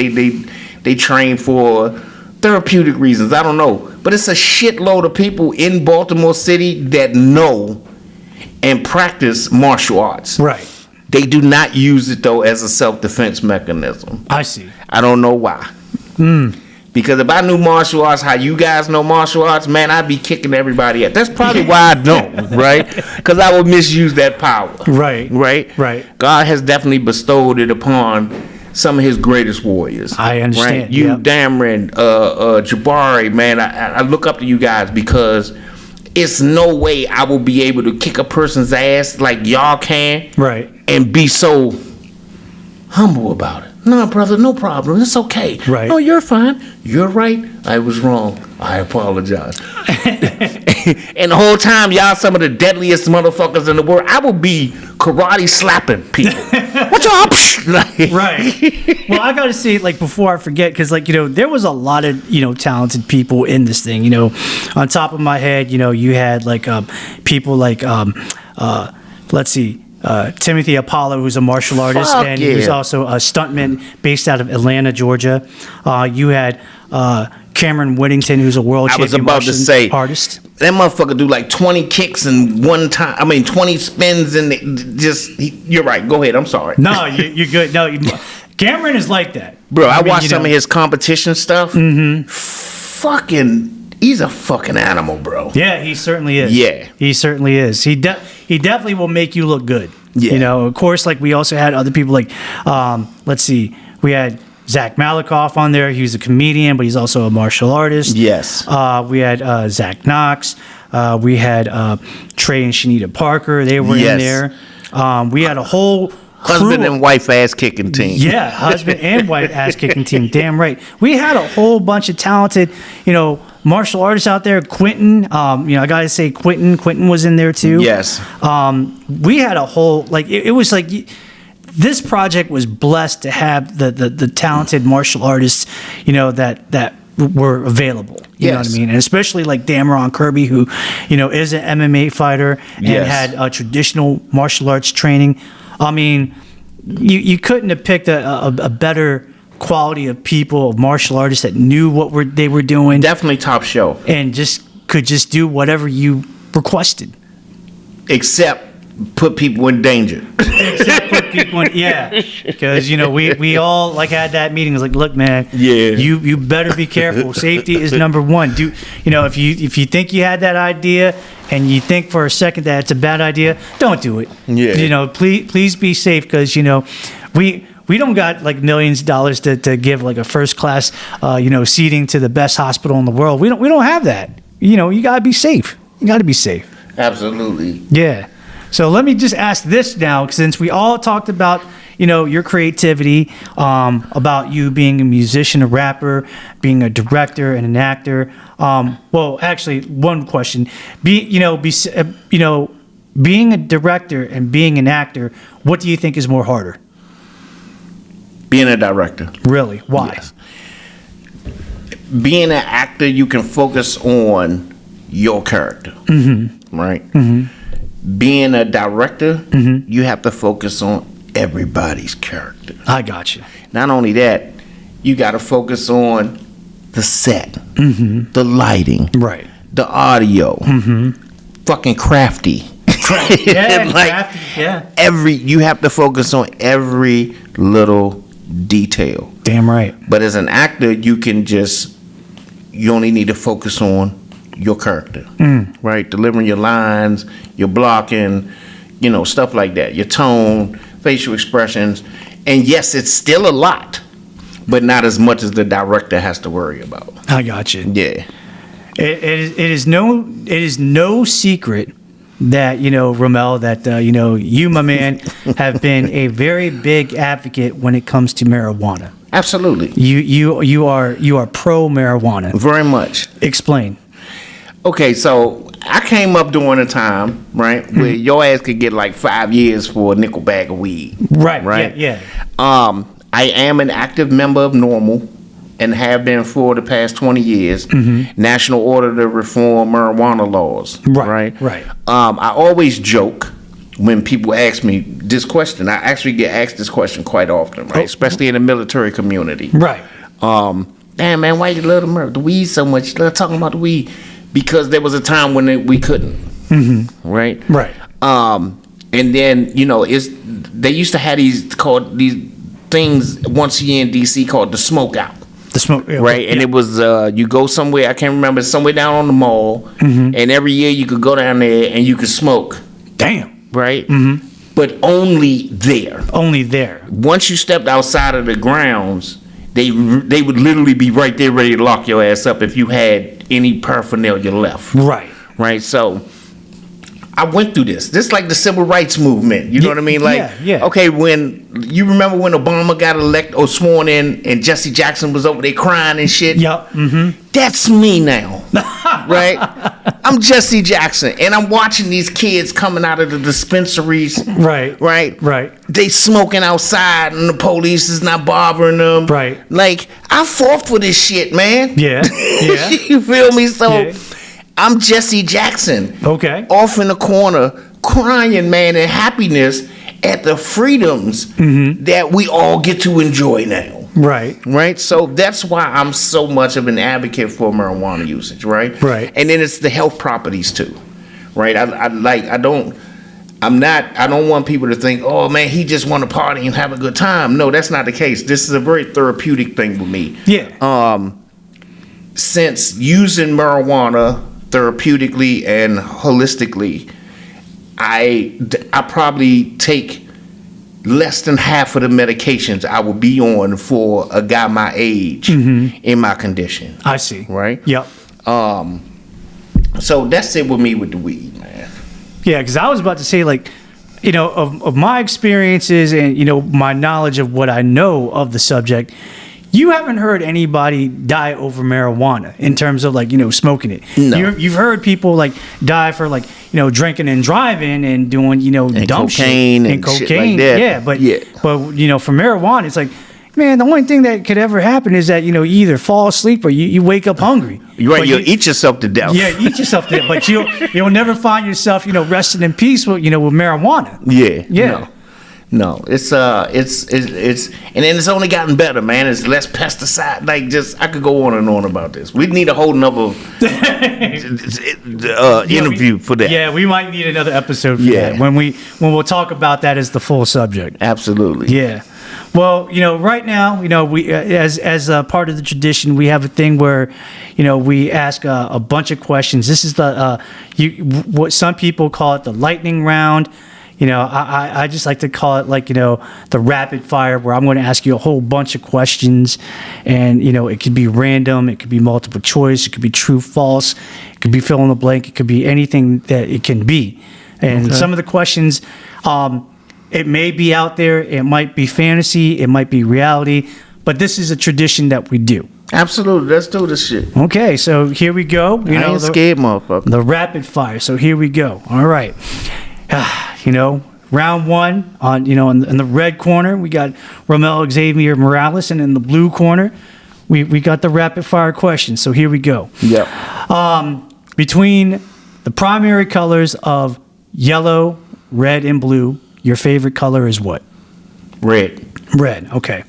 S4: They train for therapeutic reasons. I don't know. But it's a shitload of people in Baltimore City that know and practice martial arts.
S3: Right.
S4: They do not use it though as a self-defense mechanism.
S3: I see.
S4: I don't know why. Because if I knew martial arts how you guys know martial arts, man, I'd be kicking everybody out. That's probably why I don't, right? Because I would misuse that power.
S3: Right.
S4: Right?
S3: Right.
S4: God has definitely bestowed it upon some of his greatest warriors.
S3: I understand.
S4: Right? You, Dameron, Jabari, man, I look up to you guys because it's no way I will be able to kick a person's ass like y'all can.
S3: Right.
S4: And be so humble about it. No, brother, no problem. It's okay.
S3: Right.
S4: No, you're fine. You're right. I was wrong. I apologize. And the whole time, y'all some of the deadliest motherfuckers in the world. I will be karate slapping people. What y'all?
S3: Right. Well, I got to say, like, before I forget, because, like, there was a lot of, talented people in this thing. On top of my head, you had, like, people like, let's see, Timothy Apollo, who's a martial artist, he was also a stuntman based out of Atlanta, Georgia. You had Cameron Whittington, who's a world champion
S4: I was about to
S3: martial
S4: say,
S3: artist.
S4: that motherfucker do like 20 kicks in one time. I mean, 20 spins and you're right. Go ahead. I'm sorry.
S3: No, you're good. No, Cameron is like that.
S4: Bro, I watched some of his competition stuff. He's a fucking animal, bro.
S3: Yeah, he certainly is.
S4: Yeah.
S3: He certainly is. He definitely will make you look good.
S4: Yeah.
S3: You know, of course, like we also had other people like, let's see, we had Zach Malikoff on there. He was a comedian, but he's also a martial artist.
S4: Yes.
S3: We had Zach Knox. We had Trey and Shanita Parker. They were in there. We had a whole
S4: husband and wife ass kicking team.
S3: Yeah, husband and wife ass kicking team. Damn right. We had a whole bunch of talented, martial artists out there. Quentin, I gotta say Quentin was in there too.
S4: Yes.
S3: We had a whole it was like this project was blessed to have the talented martial artists, that were available. You know what I mean? And especially like Dameron Kirby, who, is an MMA fighter and had traditional martial arts training. I mean, you couldn't have picked a better quality of people, of martial artists that knew what they were doing.
S4: Definitely top show.
S3: And could just do whatever you requested.
S4: Except put people in danger.
S3: Because we all had that meeting. It's like, look, man, you better be careful. Safety is number one. If you think you had that idea and you think for a second that it's a bad idea, don't do it. Please be safe, because we don't got millions of dollars to give a first class seating to the best hospital in the world. We don't have that. You gotta be safe.
S4: Absolutely.
S3: Yeah. So let me just ask this now, since we all talked about, your creativity, about you being a musician, a rapper, being a director and an actor. Well, actually, one question: being a director and being an actor, what do you think is more harder?
S4: Being a director.
S3: Really? Why?
S4: Yes. Being an actor, you can focus on your character, right? Being a director, you have to focus on everybody's character.
S3: I got you.
S4: Not only that, you got to focus on the set, the lighting,
S3: right,
S4: the audio, fucking crafty.
S3: Crafty, yeah.
S4: You have to focus on every little detail.
S3: Damn right.
S4: But as an actor, you only need to focus on your character, right? Delivering your lines, your blocking, stuff like that, your tone, facial expressions. And yes, it's still a lot, but not as much as the director has to worry about.
S3: I got you.
S4: Yeah.
S3: It is no secret that, Romel, that, you, my man, have been a very big advocate when it comes to marijuana.
S4: Absolutely.
S3: You are pro marijuana.
S4: Very much.
S3: Explain.
S4: Okay, so I came up during a time, right, where your ass could get 5 years for a nickel bag of weed.
S3: Right. Yeah.
S4: I am an active member of NORML and have been for the past 20 years. National Order to Reform Marijuana Laws. Right. I always joke when people ask me this question. I actually get asked this question quite often, right? Especially in the military community.
S3: Right.
S4: Damn, man, why you love the weed so much? You love talking about the weed. Because there was a time when we couldn't, right?
S3: Right.
S4: And then they used to have these things once a year in DC called the smoke out.
S3: The smoke,
S4: right? And it was you go somewhere, I can't remember, somewhere down on the mall, and every year you could go down there and you could smoke.
S3: Damn.
S4: Right. But only there.
S3: Only there.
S4: Once you stepped outside of the grounds, they would literally be right there ready to lock your ass up if you had any paraphernalia left. Right. So I went through this. This is like the civil rights movement. You know what I mean? Okay, when you remember when Obama got elected or sworn in and Jesse Jackson was over there crying and shit?
S3: Yep.
S4: That's me now. Right? I'm Jesse Jackson and I'm watching these kids coming out of the dispensaries. Right. They smoking outside and the police is not bothering them.
S3: Right.
S4: I fought for this shit, man.
S3: Yeah.
S4: You feel me? So I'm Jesse Jackson.
S3: Okay.
S4: Off in the corner, crying, man, in happiness at the freedoms that we all get to enjoy now.
S3: Right.
S4: Right? So that's why I'm so much of an advocate for marijuana usage, right?
S3: Right.
S4: And then it's the health properties too. Right? I don't want people to think, oh man, he just want to party and have a good time. No, that's not the case. This is a very therapeutic thing with me.
S3: Yeah.
S4: Since using marijuana therapeutically and holistically, I probably take less than half of the medications I would be on for a guy my age in my condition.
S3: I see.
S4: Right?
S3: Yep.
S4: So that's it with me with the weed, man.
S3: Yeah, because I was about to say, like, you know, of my experiences and, you know, my knowledge of what I know of the subject, you haven't heard anybody die over marijuana in terms of, like, you know, smoking it.
S4: No.
S3: You've heard people, like, die for, like, you know, drinking and driving and doing, you know,
S4: And
S3: dumb
S4: cocaine
S3: shit.
S4: and shit like that.
S3: Yeah, but, you know, for marijuana, it's like, man, the only thing that could ever happen is that, you know, you either fall asleep or you wake up hungry.
S4: You're right.
S3: But
S4: You'll eat yourself to death.
S3: Yeah, eat yourself to death. But you'll never find yourself, you know, resting in peace with, you know, with marijuana.
S4: Yeah.
S3: Yeah.
S4: No, it's and then it's only gotten better, man. It's less pesticide. Like, just I could go on and on about this. We need a whole nother interview for that.
S3: Yeah, we might need another episode for
S4: Yeah.
S3: that when we'll talk about that as the full subject.
S4: Absolutely.
S3: Yeah. Well, you know, right now, you know, we as a part of the tradition, we have a thing where, you know, we ask a bunch of questions. This is the what some people call it the lightning round. You know, I just like to call it, like, you know, the rapid fire, where I'm going to ask you a whole bunch of questions, and, you know, it could be random, it could be multiple choice, it could be true, false, it could be fill in the blank, it could be anything that it can be. And some of the questions, it may be out there, it might be fantasy, it might be reality, but this is a tradition that we do.
S4: Absolutely. Let's do this shit.
S3: Okay, so here we go. You
S4: I
S3: know,
S4: ain't scared, motherfucker.
S3: the rapid fire. So here we go. All right. You know, round one on, you know, in the red corner, we got Romel, Xavier, Moralez, and in the blue corner, we got the rapid fire questions. So here we go.
S4: Yep.
S3: Between the primary colors of yellow, red, and blue, your favorite color is what?
S4: Red.
S3: Red. Okay.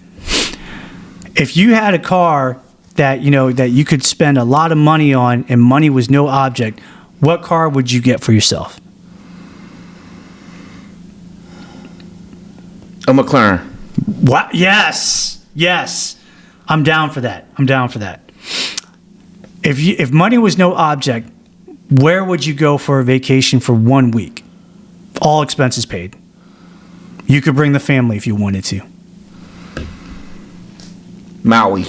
S3: If you had a car that, you know, that you could spend a lot of money on and money was no object, what car would you get for yourself?
S4: A McLaren.
S3: What? Yes. Yes. I'm down for that. If money was no object, where would you go for a vacation for 1 week? All expenses paid. You could bring the family if you wanted to.
S4: Maui.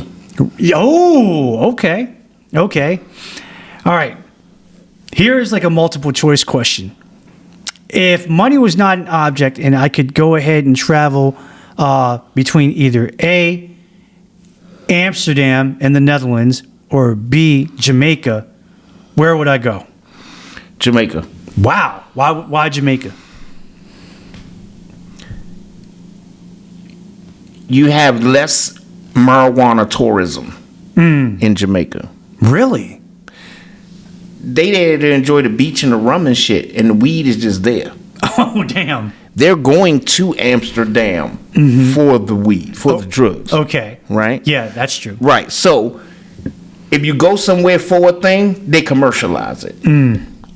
S3: Oh, okay. Okay. All right. Here is like a multiple choice question. If money was not an object and I could go ahead and travel between either A, Amsterdam in the Netherlands, or B, Jamaica, where would I go?
S4: Jamaica.
S3: Wow. Why Jamaica?
S4: You have less marijuana tourism in Jamaica.
S3: Really?
S4: They there to enjoy the beach and the rum and shit, and the weed is just there.
S3: Oh, damn.
S4: They're going to Amsterdam for the weed, for the drugs.
S3: Okay.
S4: Right?
S3: Yeah, that's true.
S4: Right. So if you go somewhere for a thing, they commercialize it.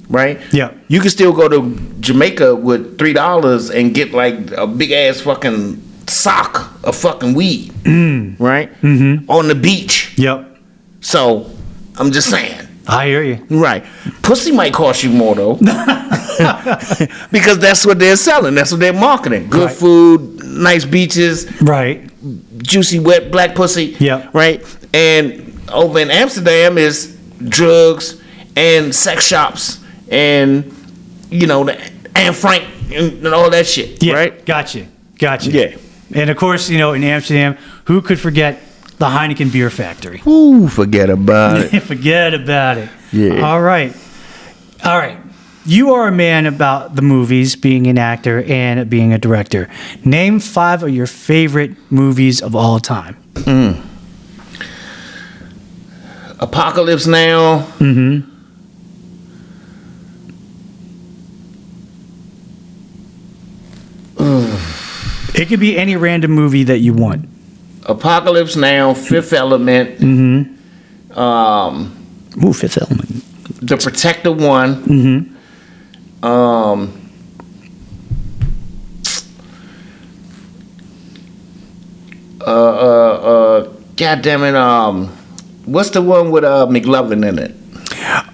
S4: Right?
S3: Yeah.
S4: You can still go to Jamaica with $3 and get like a big ass fucking sock of fucking weed. Right? On the beach.
S3: Yep.
S4: So I'm just saying.
S3: I hear you.
S4: Right. Pussy might cost you more though. Because that's what they're selling. That's what they're marketing. Good
S3: Right.
S4: food, nice beaches,
S3: Right.
S4: juicy wet black pussy.
S3: Yeah.
S4: Right? And over in Amsterdam is drugs and sex shops and, you know, the Anne Frank and all that shit.
S3: Yeah.
S4: Right?
S3: Gotcha.
S4: Yeah.
S3: And of course, you know, in Amsterdam, who could forget the Heineken Beer Factory?
S4: Ooh, forget about it.
S3: Forget about it.
S4: Yeah.
S3: All right. You are a man about the movies, being an actor and being a director. Name 5 of your favorite movies of all time.
S4: Apocalypse Now.
S3: It could be any random movie that you want.
S4: Apocalypse Now, Fifth Element.
S3: Ooh, Fifth Element.
S4: The Protector One. God damn it. What's the one with McLovin in it?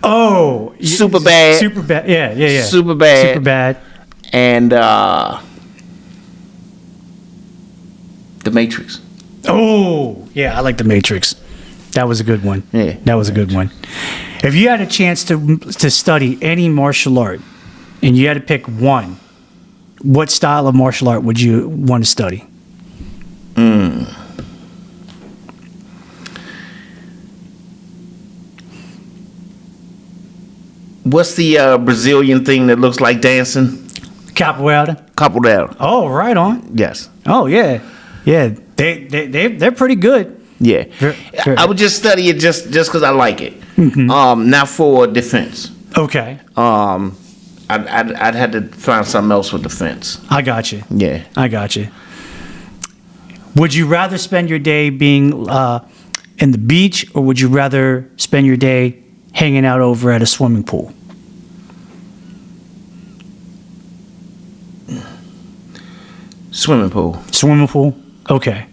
S3: Oh,
S4: Super Bad.
S3: Super bad. Yeah.
S4: Super Bad.
S3: Super bad.
S4: And The Matrix.
S3: Oh, yeah. I like The Matrix. That was a good one.
S4: Yeah.
S3: That was a good one. If you had a chance to study any martial art and you had to pick one, what style of martial art would you want to study?
S4: What's the Brazilian thing that looks like dancing?
S3: Capoeira.
S4: Capoeira.
S3: Oh, right on.
S4: Yes.
S3: Oh, yeah. Yeah. They're pretty good.
S4: Yeah.
S3: Very.
S4: I would just study it just because I like it. Not for defense.
S3: Okay.
S4: I'd had to find something else with defense.
S3: I got you.
S4: Yeah.
S3: I got you. Would you rather spend your day being in the beach, or would you rather spend your day hanging out over at a swimming pool?
S4: Swimming pool.
S3: Swimming pool? Okay.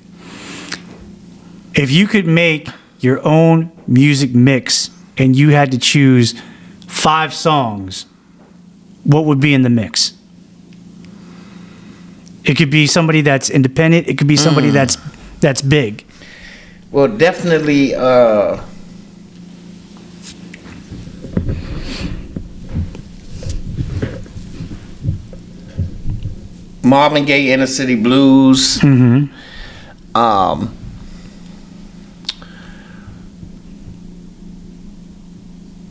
S3: If you could make your own music mix and you had to choose 5 songs, what would be in the mix? It could be somebody that's independent. It could be somebody that's big.
S4: Well, definitely. Marvin Gaye, Inner City Blues.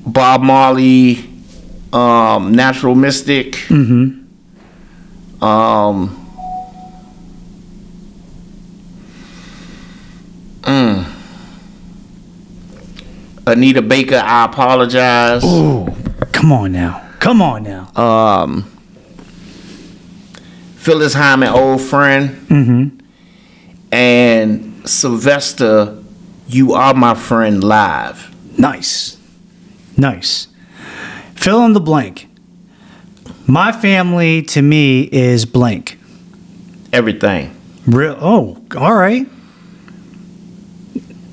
S4: Bob Marley, Natural Mystic. Anita Baker, I Apologize.
S3: Ooh, come on now. Come on now.
S4: Phyllis Hyman, Old Friend. And Sylvester, You Are My Friend, live.
S3: Nice. Nice. Fill in the blank. My family to me is blank.
S4: Everything.
S3: Real. Oh, all right.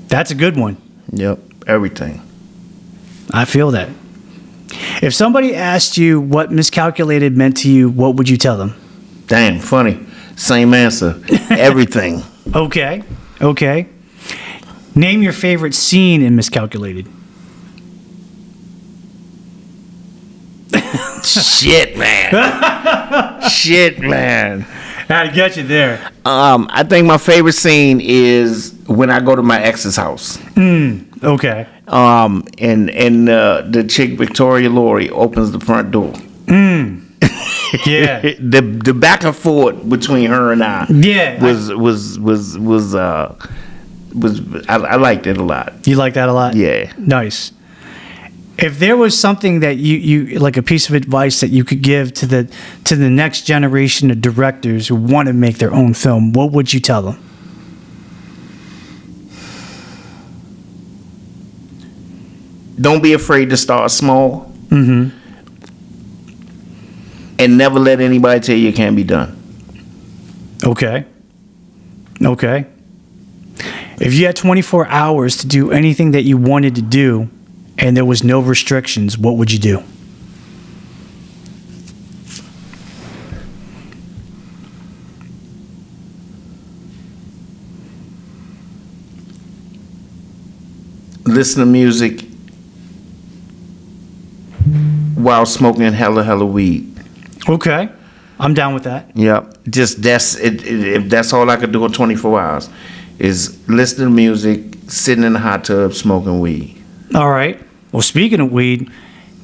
S3: That's a good one.
S4: Yep, everything.
S3: I feel that. If somebody asked you what miscalculated meant to you, what would you tell them?
S4: Damn, funny. Same answer. Everything.
S3: Okay. Okay. Name your favorite scene in Miscalculated.
S4: Shit, man. Shit, man.
S3: Had to get you there.
S4: I think my favorite scene is when I go to my ex's house.
S3: Okay.
S4: And the chick Victoria Laurie opens the front door.
S3: Yeah.
S4: The back and forth between her and I.
S3: Yeah.
S4: I liked it a lot.
S3: You like that a lot?
S4: Yeah.
S3: Nice. If there was something that you like, a piece of advice that you could give to the next generation of directors who want to make their own film, what would you tell them?
S4: Don't be afraid to start small. And never let anybody tell you it can't be done.
S3: Okay. Okay. If you had 24 hours to do anything that you wanted to do and there was no restrictions, what would you do?
S4: Listen to music while smoking hella weed.
S3: Okay. I'm down with that.
S4: Yep. Just that's it. If that's all I could do in 24 hours, is listen to music, sitting in the hot tub, smoking weed.
S3: All right. Well, speaking of weed,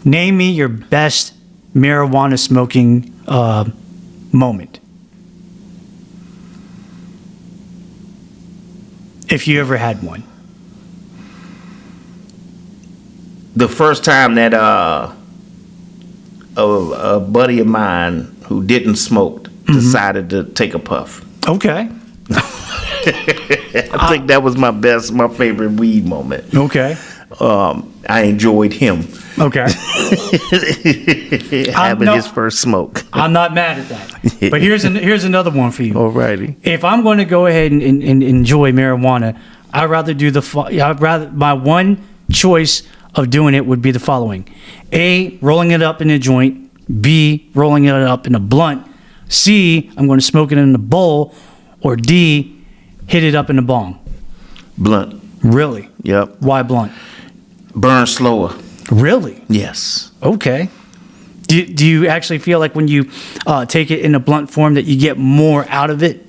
S3: name me your best marijuana smoking moment. If you ever had one.
S4: The first time that a buddy of mine who didn't smoke decided to take a puff.
S3: Okay.
S4: I think that was my favorite weed moment.
S3: Okay.
S4: I enjoyed him
S3: Okay.
S4: having his first smoke.
S3: I'm not mad at that. But here's another one for you.
S4: Alrighty.
S3: If I'm going to go ahead and enjoy marijuana, I'd rather do my one choice of doing it would be the following: A, rolling it up in a joint; B, rolling it up in a blunt; C, I'm going to smoke it in a bowl; or D, hit it up in a bong.
S4: Blunt.
S3: Really?
S4: Yep.
S3: Why blunt?
S4: Burn slower.
S3: Really?
S4: Yes.
S3: Okay. Do you actually feel like when you take it in a blunt form that you get more out of it?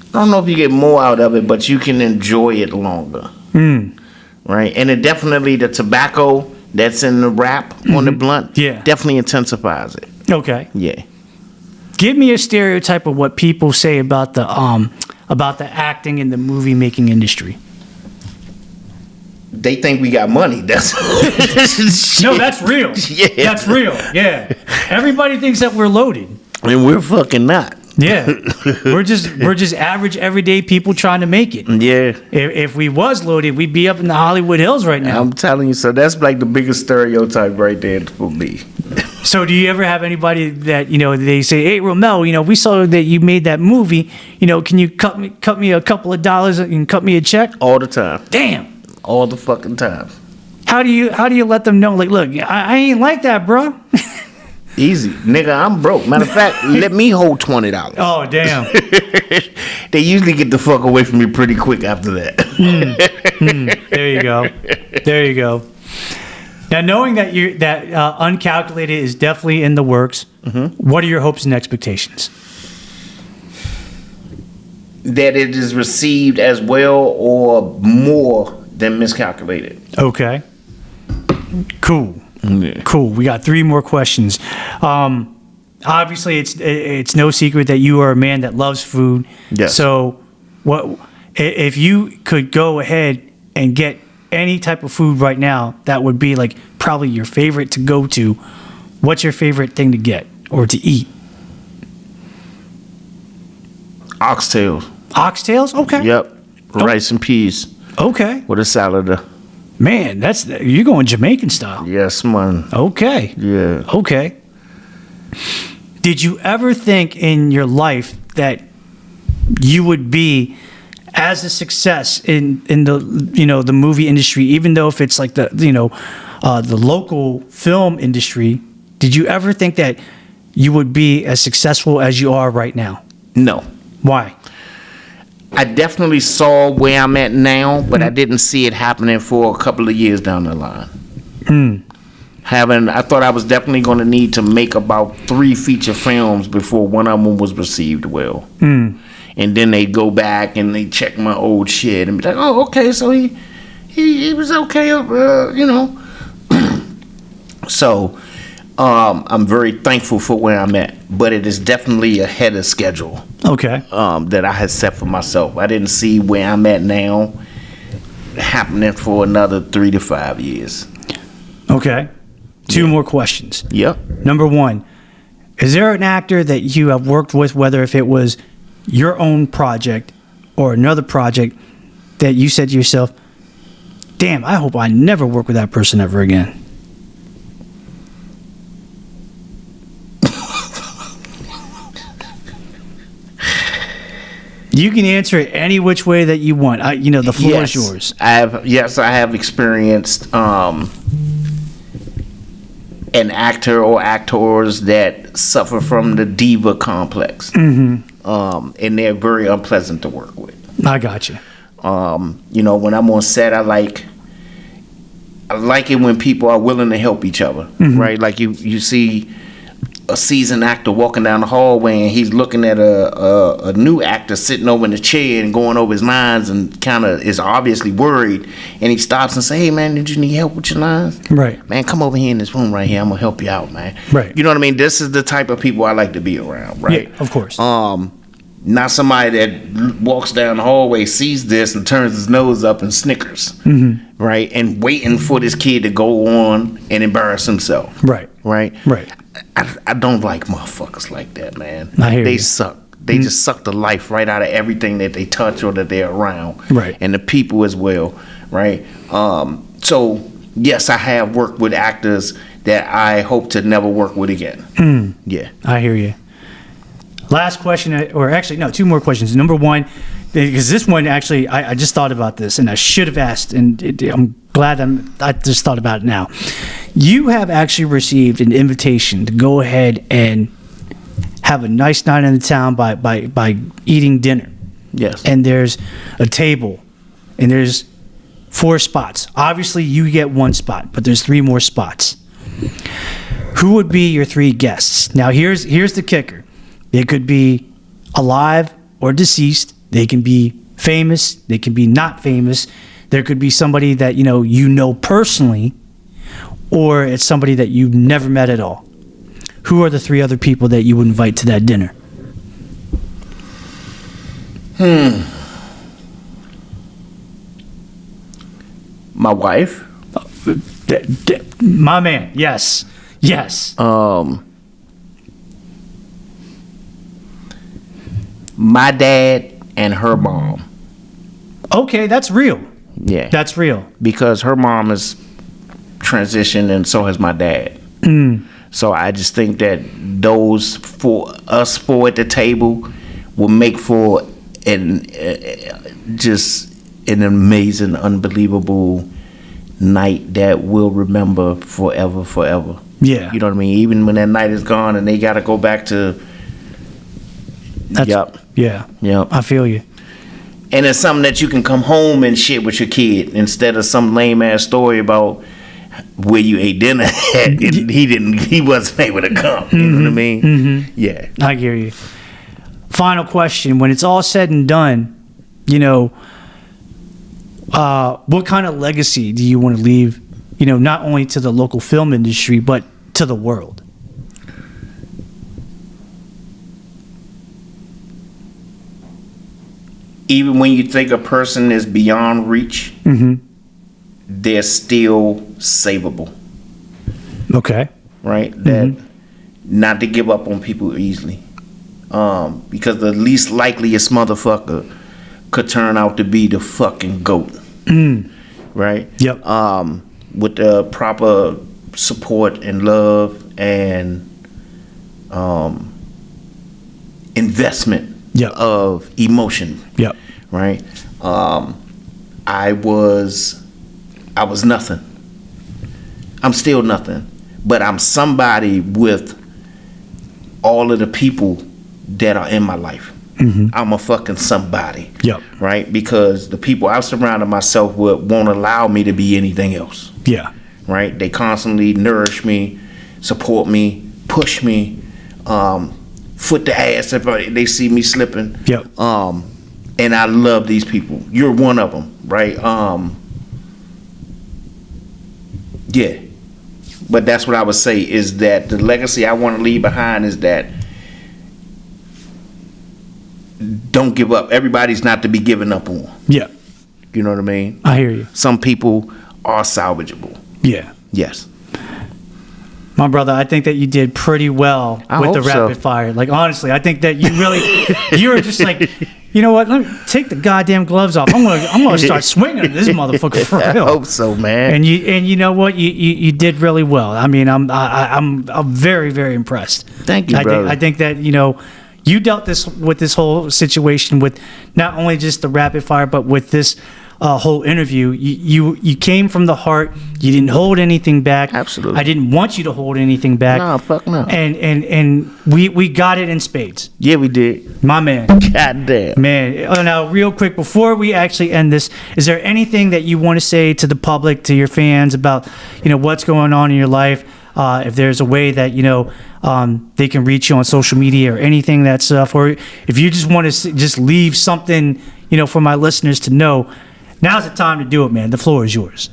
S4: I don't know if you get more out of it, but you can enjoy it longer. Right? And it definitely, the tobacco that's in the wrap on the blunt, definitely intensifies it.
S3: Okay.
S4: Yeah.
S3: Give me a stereotype of what people say about the acting and the movie making industry.
S4: They think we got money. That's
S3: No, that's real.
S4: Yeah.
S3: That's real. Yeah. Everybody thinks that we're loaded.
S4: And we're fucking not.
S3: Yeah. We're just average everyday people trying to make it.
S4: Yeah.
S3: If we was loaded, we'd be up in the Hollywood Hills right now.
S4: I'm telling you, so that's like the biggest stereotype right there for me.
S3: So do you ever have anybody that, they say, "Hey, Romel, we saw that you made that movie. Can you cut me a couple of dollars and cut me a check?"
S4: All the time.
S3: Damn.
S4: All the fucking time.
S3: How do you let them know? Like, look, I ain't like that, bro.
S4: Easy. Nigga, I'm broke. Matter of fact, let me hold $20.
S3: Oh, damn.
S4: They usually get the fuck away from me pretty quick after that.
S3: There you go. There you go. Now, knowing that Uncalculated is definitely in the works, what are your hopes and expectations?
S4: That it is received as well or more than Miscalculated.
S3: Okay. Cool.
S4: Yeah.
S3: Cool. We got 3 more questions. Obviously, it's no secret that you are a man that loves food.
S4: Yes.
S3: So, what if you could go ahead and get any type of food right now that would be like probably your favorite to go to? What's your favorite thing to get or to eat?
S4: Oxtails.
S3: Oxtails? Okay.
S4: Yep. Rice and peas
S3: Okay.
S4: with a salad.
S3: Man, you're going Jamaican style.
S4: Yes, man.
S3: Okay.
S4: Yeah.
S3: Okay. Did you ever think in your life that you would be as a success in the the movie industry, even though if it's like the local film industry? Did you ever think that you would be as successful as you are right now?
S4: No.
S3: Why?
S4: I definitely saw where I'm at now, but I didn't see it happening for a couple of years down the line. I thought I was definitely going to need to make about 3 feature films before one of them was received well. And then they go back and they check my old shit and be like, "Oh, okay, so he was okay, So I'm very thankful for where I'm at, but it is definitely ahead of schedule.
S3: Okay.
S4: That I had set for myself. I didn't see where I'm at now happening for another 3 to 5 years.
S3: Okay. 2 more questions.
S4: Yep.
S3: Number 1, is there an actor that you have worked with, whether if it was your own project or another project, that you said to yourself, "Damn, I hope I never work with that person ever again"? You can answer it any which way that you want. The floor is yours.
S4: I have experienced an actor or actors that suffer from the diva complex. And they're very unpleasant to work with.
S3: I got you.
S4: When I'm on set, I like it when people are willing to help each other, right? Like you see a seasoned actor walking down the hallway and he's looking at a new actor sitting over in the chair and going over his lines and kind of is obviously worried, and he stops and say, "Hey man, did you need help with your lines?"
S3: Right.
S4: "Man, come over here in this room right here. I'm gonna help you out, man."
S3: Right.
S4: You know what I mean? This is the type of people I like to be around, right?
S3: Yeah, of course.
S4: Not somebody that walks down the hallway, sees this, and turns his nose up and snickers, right? And waiting for this kid to go on and embarrass himself.
S3: Right.
S4: Right?
S3: Right.
S4: I don't like motherfuckers like that, man.
S3: I hear
S4: They
S3: you.
S4: suck. They just suck the life right out of everything that they touch or that they're around.
S3: Right.
S4: And the people as well, right? So, yes, I have worked with actors that I hope to never work with again. Yeah.
S3: I hear you. Last question, or actually, no, 2 more questions. Number 1, because this one actually, I just thought about this, and I should have asked, and I'm glad I just thought about it now. You have actually received an invitation to go ahead and have a nice night in the town by eating dinner.
S4: Yes.
S3: And there's a table, and there's 4 spots. Obviously, you get 1 spot, but there's 3 more spots. Who would be your 3 guests? Now, here's the kicker. They could be alive or deceased. They can be famous. They can be not famous. There could be somebody that you know personally, or it's somebody that you've never met at all. Who are the 3 other people that you would invite to that dinner?
S4: My wife.
S3: My man. Yes.
S4: My dad and her mom.
S3: Okay, that's real.
S4: Yeah.
S3: That's real.
S4: Because her mom is transitioned and so has my dad. So I just think that those for us 4 at the table will make for just an amazing, unbelievable night that we'll remember forever.
S3: Yeah.
S4: You know what I mean? Even when that night is gone and they got to go back to. Yep.
S3: Yeah.
S4: Yep.
S3: I feel you.
S4: And it's something that you can come home and shit with your kid instead of some lame ass story about where you ate dinner at and he wasn't able to come. You know what I mean? Yeah.
S3: I hear you. Final question. When it's all said and done, what kind of legacy do you want to leave, not only to the local film industry, but to the world?
S4: Even when you think a person is beyond reach, they're still savable.
S3: Okay.
S4: Right? That not to give up on people easily. Because the least likeliest motherfucker could turn out to be the fucking GOAT. Right?
S3: Yep.
S4: With the proper support and love and investment of emotion.
S3: Yep.
S4: Right? I was nothing. I'm still nothing. But I'm somebody with all of the people that are in my life. I'm a fucking somebody.
S3: Yep.
S4: Right? Because the people I've surrounded myself with won't allow me to be anything else.
S3: Yeah.
S4: Right? They constantly nourish me, support me, push me, foot the ass if they see me slipping.
S3: Yep.
S4: And I love these people. You're one of them, right? Yeah. But that's what I would say is that the legacy I want to leave behind is that don't give up. Everybody's not to be given up on.
S3: Yeah.
S4: You know what I mean?
S3: I hear you.
S4: Some people are salvageable.
S3: Yeah.
S4: Yes.
S3: My brother, I think that you did pretty well with the rapid fire. Like, honestly, I think that you were just like, you know what? Let me take the goddamn gloves off. I'm gonna start swinging at this motherfucker for real.
S4: I hope so, man.
S3: And you know what? You did really well. I mean, I'm very, very impressed.
S4: Thank you, brother.
S3: I think that you dealt with this whole situation with not only just the rapid fire, but with this whole interview. You came from the heart. You didn't hold anything back.
S4: Absolutely.
S3: I didn't want you to hold anything back.
S4: No, fuck no.
S3: And we got it in spades.
S4: Yeah, we did.
S3: My man.
S4: God damn.
S3: Man. Now, real quick, before we actually end this, is there anything that you want to say to the public, to your fans about, what's going on in your life? If there's a way that, they can reach you on social media or anything that stuff, or if you just want to just leave something, for my listeners to know, now's the time to do it, man. The floor is yours.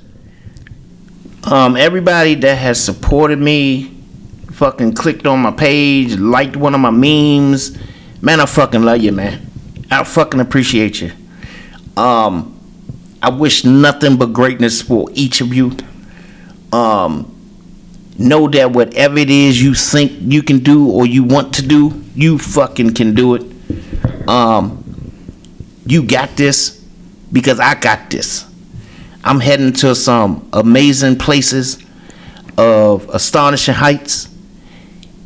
S4: Everybody that has supported me, fucking clicked on my page, liked one of my memes, man, I fucking love you, man. I fucking appreciate you. I wish nothing but greatness for each of you. Know that whatever it is you think you can do or you want to do, you fucking can do it. You got this because I got this. I'm heading to some amazing places of astonishing heights,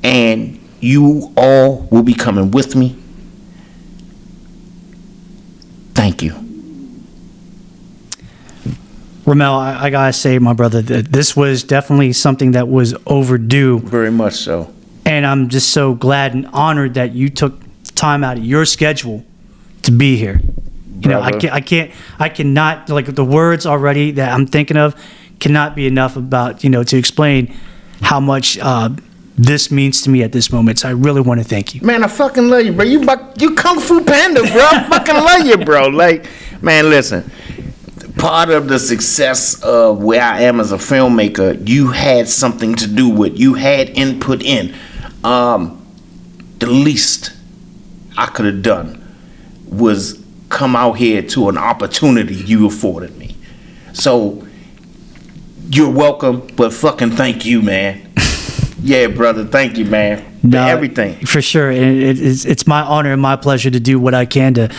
S4: and you all will be coming with me. Thank you.
S3: Romel, I gotta say, my brother, that this was definitely something that was overdue.
S4: Very much so.
S3: And I'm just so glad and honored that you took time out of your schedule to be here. You know, I cannot, like, the words already that I'm thinking of cannot be enough about, you know, to explain how much this means to me at this moment. So I really want to thank you.
S4: Man, I fucking love you, bro. You Kung Fu Panda, bro. I fucking love you, bro. Like, man, listen. Part of the success of where I am as a filmmaker, you had something to do with. You had input in. The least I could have done was come out here to an opportunity you afforded me. So you're welcome, but fucking thank you, man. Yeah, brother, thank you, man. For everything.
S3: For sure. It's my honor and my pleasure to do what I can to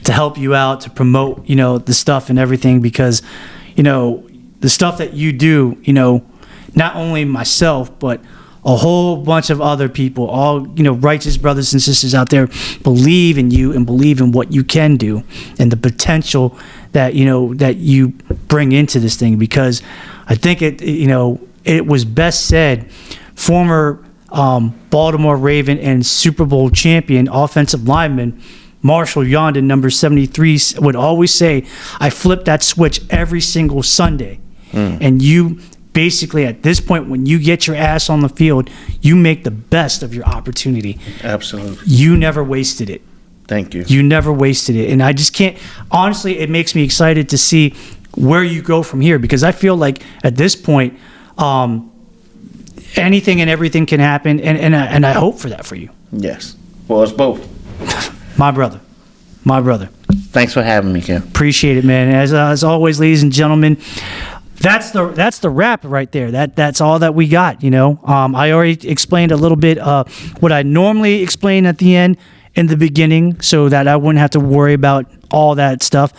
S3: help you out, to promote, you know, the stuff and everything, because, you know, the stuff that you do, you know, not only myself, but a whole bunch of other people, all, you know, righteous brothers and sisters out there believe in you and believe in what you can do and the potential that, you know, that you bring into this thing. Because I think it was best said, former Baltimore Raven and Super Bowl champion offensive lineman Marshall Yondon, number 73, would always say, I flip that switch every single Sunday. And you basically, at this point, when you get your ass on the field, you make the best of your opportunity.
S4: Absolutely.
S3: You never wasted it.
S4: Thank you.
S3: You never wasted it. And I just can't, honestly, it makes me excited to see where you go from here, because I feel like at this point, anything and everything can happen, and I hope for that for you.
S4: Yes. Well, it's both.
S3: My brother.
S4: Thanks for having me, Kim.
S3: Appreciate it, man. As always, ladies and gentlemen, that's the wrap right there. That's all that we got. You know, I already explained a little bit what I normally explain at the end in the beginning, so that I wouldn't have to worry about all that stuff.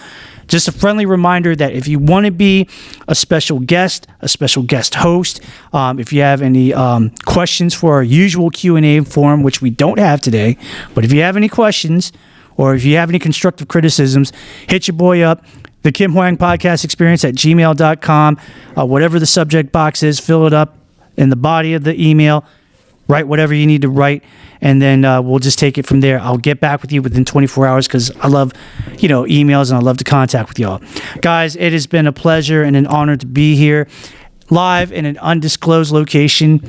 S3: Just a friendly reminder that if you want to be a special guest host, if you have any questions for our usual Q&A forum, which we don't have today, but if you have any questions or if you have any constructive criticisms, hit your boy up, the KimHoangPodcastexperience at gmail.com. Whatever the subject box is, fill it up in the body of the email. Write whatever you need to write, and then we'll just take it from there. I'll get back with you within 24 hours because I love, you know, emails, and I love to contact with y'all. Guys, it has been a pleasure and an honor to be here live in an undisclosed location.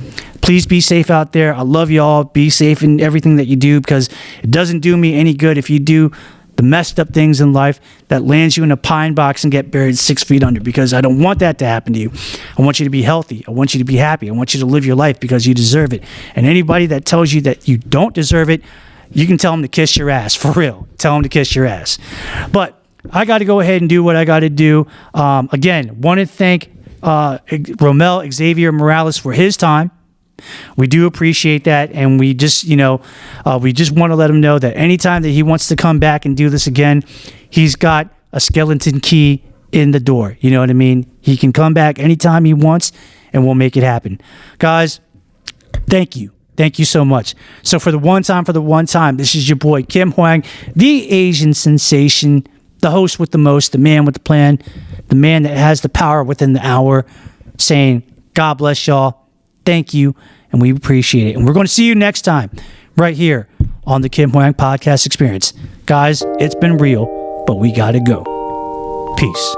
S3: Please be safe out there. I love y'all. Be safe in everything that you do, because it doesn't do me any good if you do the messed up things in life that lands you in a pine box and get buried 6 feet under, because I don't want that to happen to you. I want you to be healthy. I want you to be happy. I want you to live your life because you deserve it. And anybody that tells you that you don't deserve it, you can tell them to kiss your ass. For real. Tell them to kiss your ass. But I got to go ahead and do what I got to do. Again, want to thank Romel, Xavier, Moralez for his time. We do appreciate that, and we just, you know, we just want to let him know that anytime that he wants to come back and do this again, he's got a skeleton key in the door. You know what I mean? He can come back anytime he wants, and we'll make it happen. Guys, thank you. Thank you so much. So for the one time, this is your boy, Kim Hoang, the Asian sensation, the host with the most, the man with the plan, the man that has the power within the hour, saying, God bless y'all. Thank you, and we appreciate it. And we're going to see you next time right here on the Kim Hoang Podcast Experience. Guys, it's been real, but we got to go. Peace.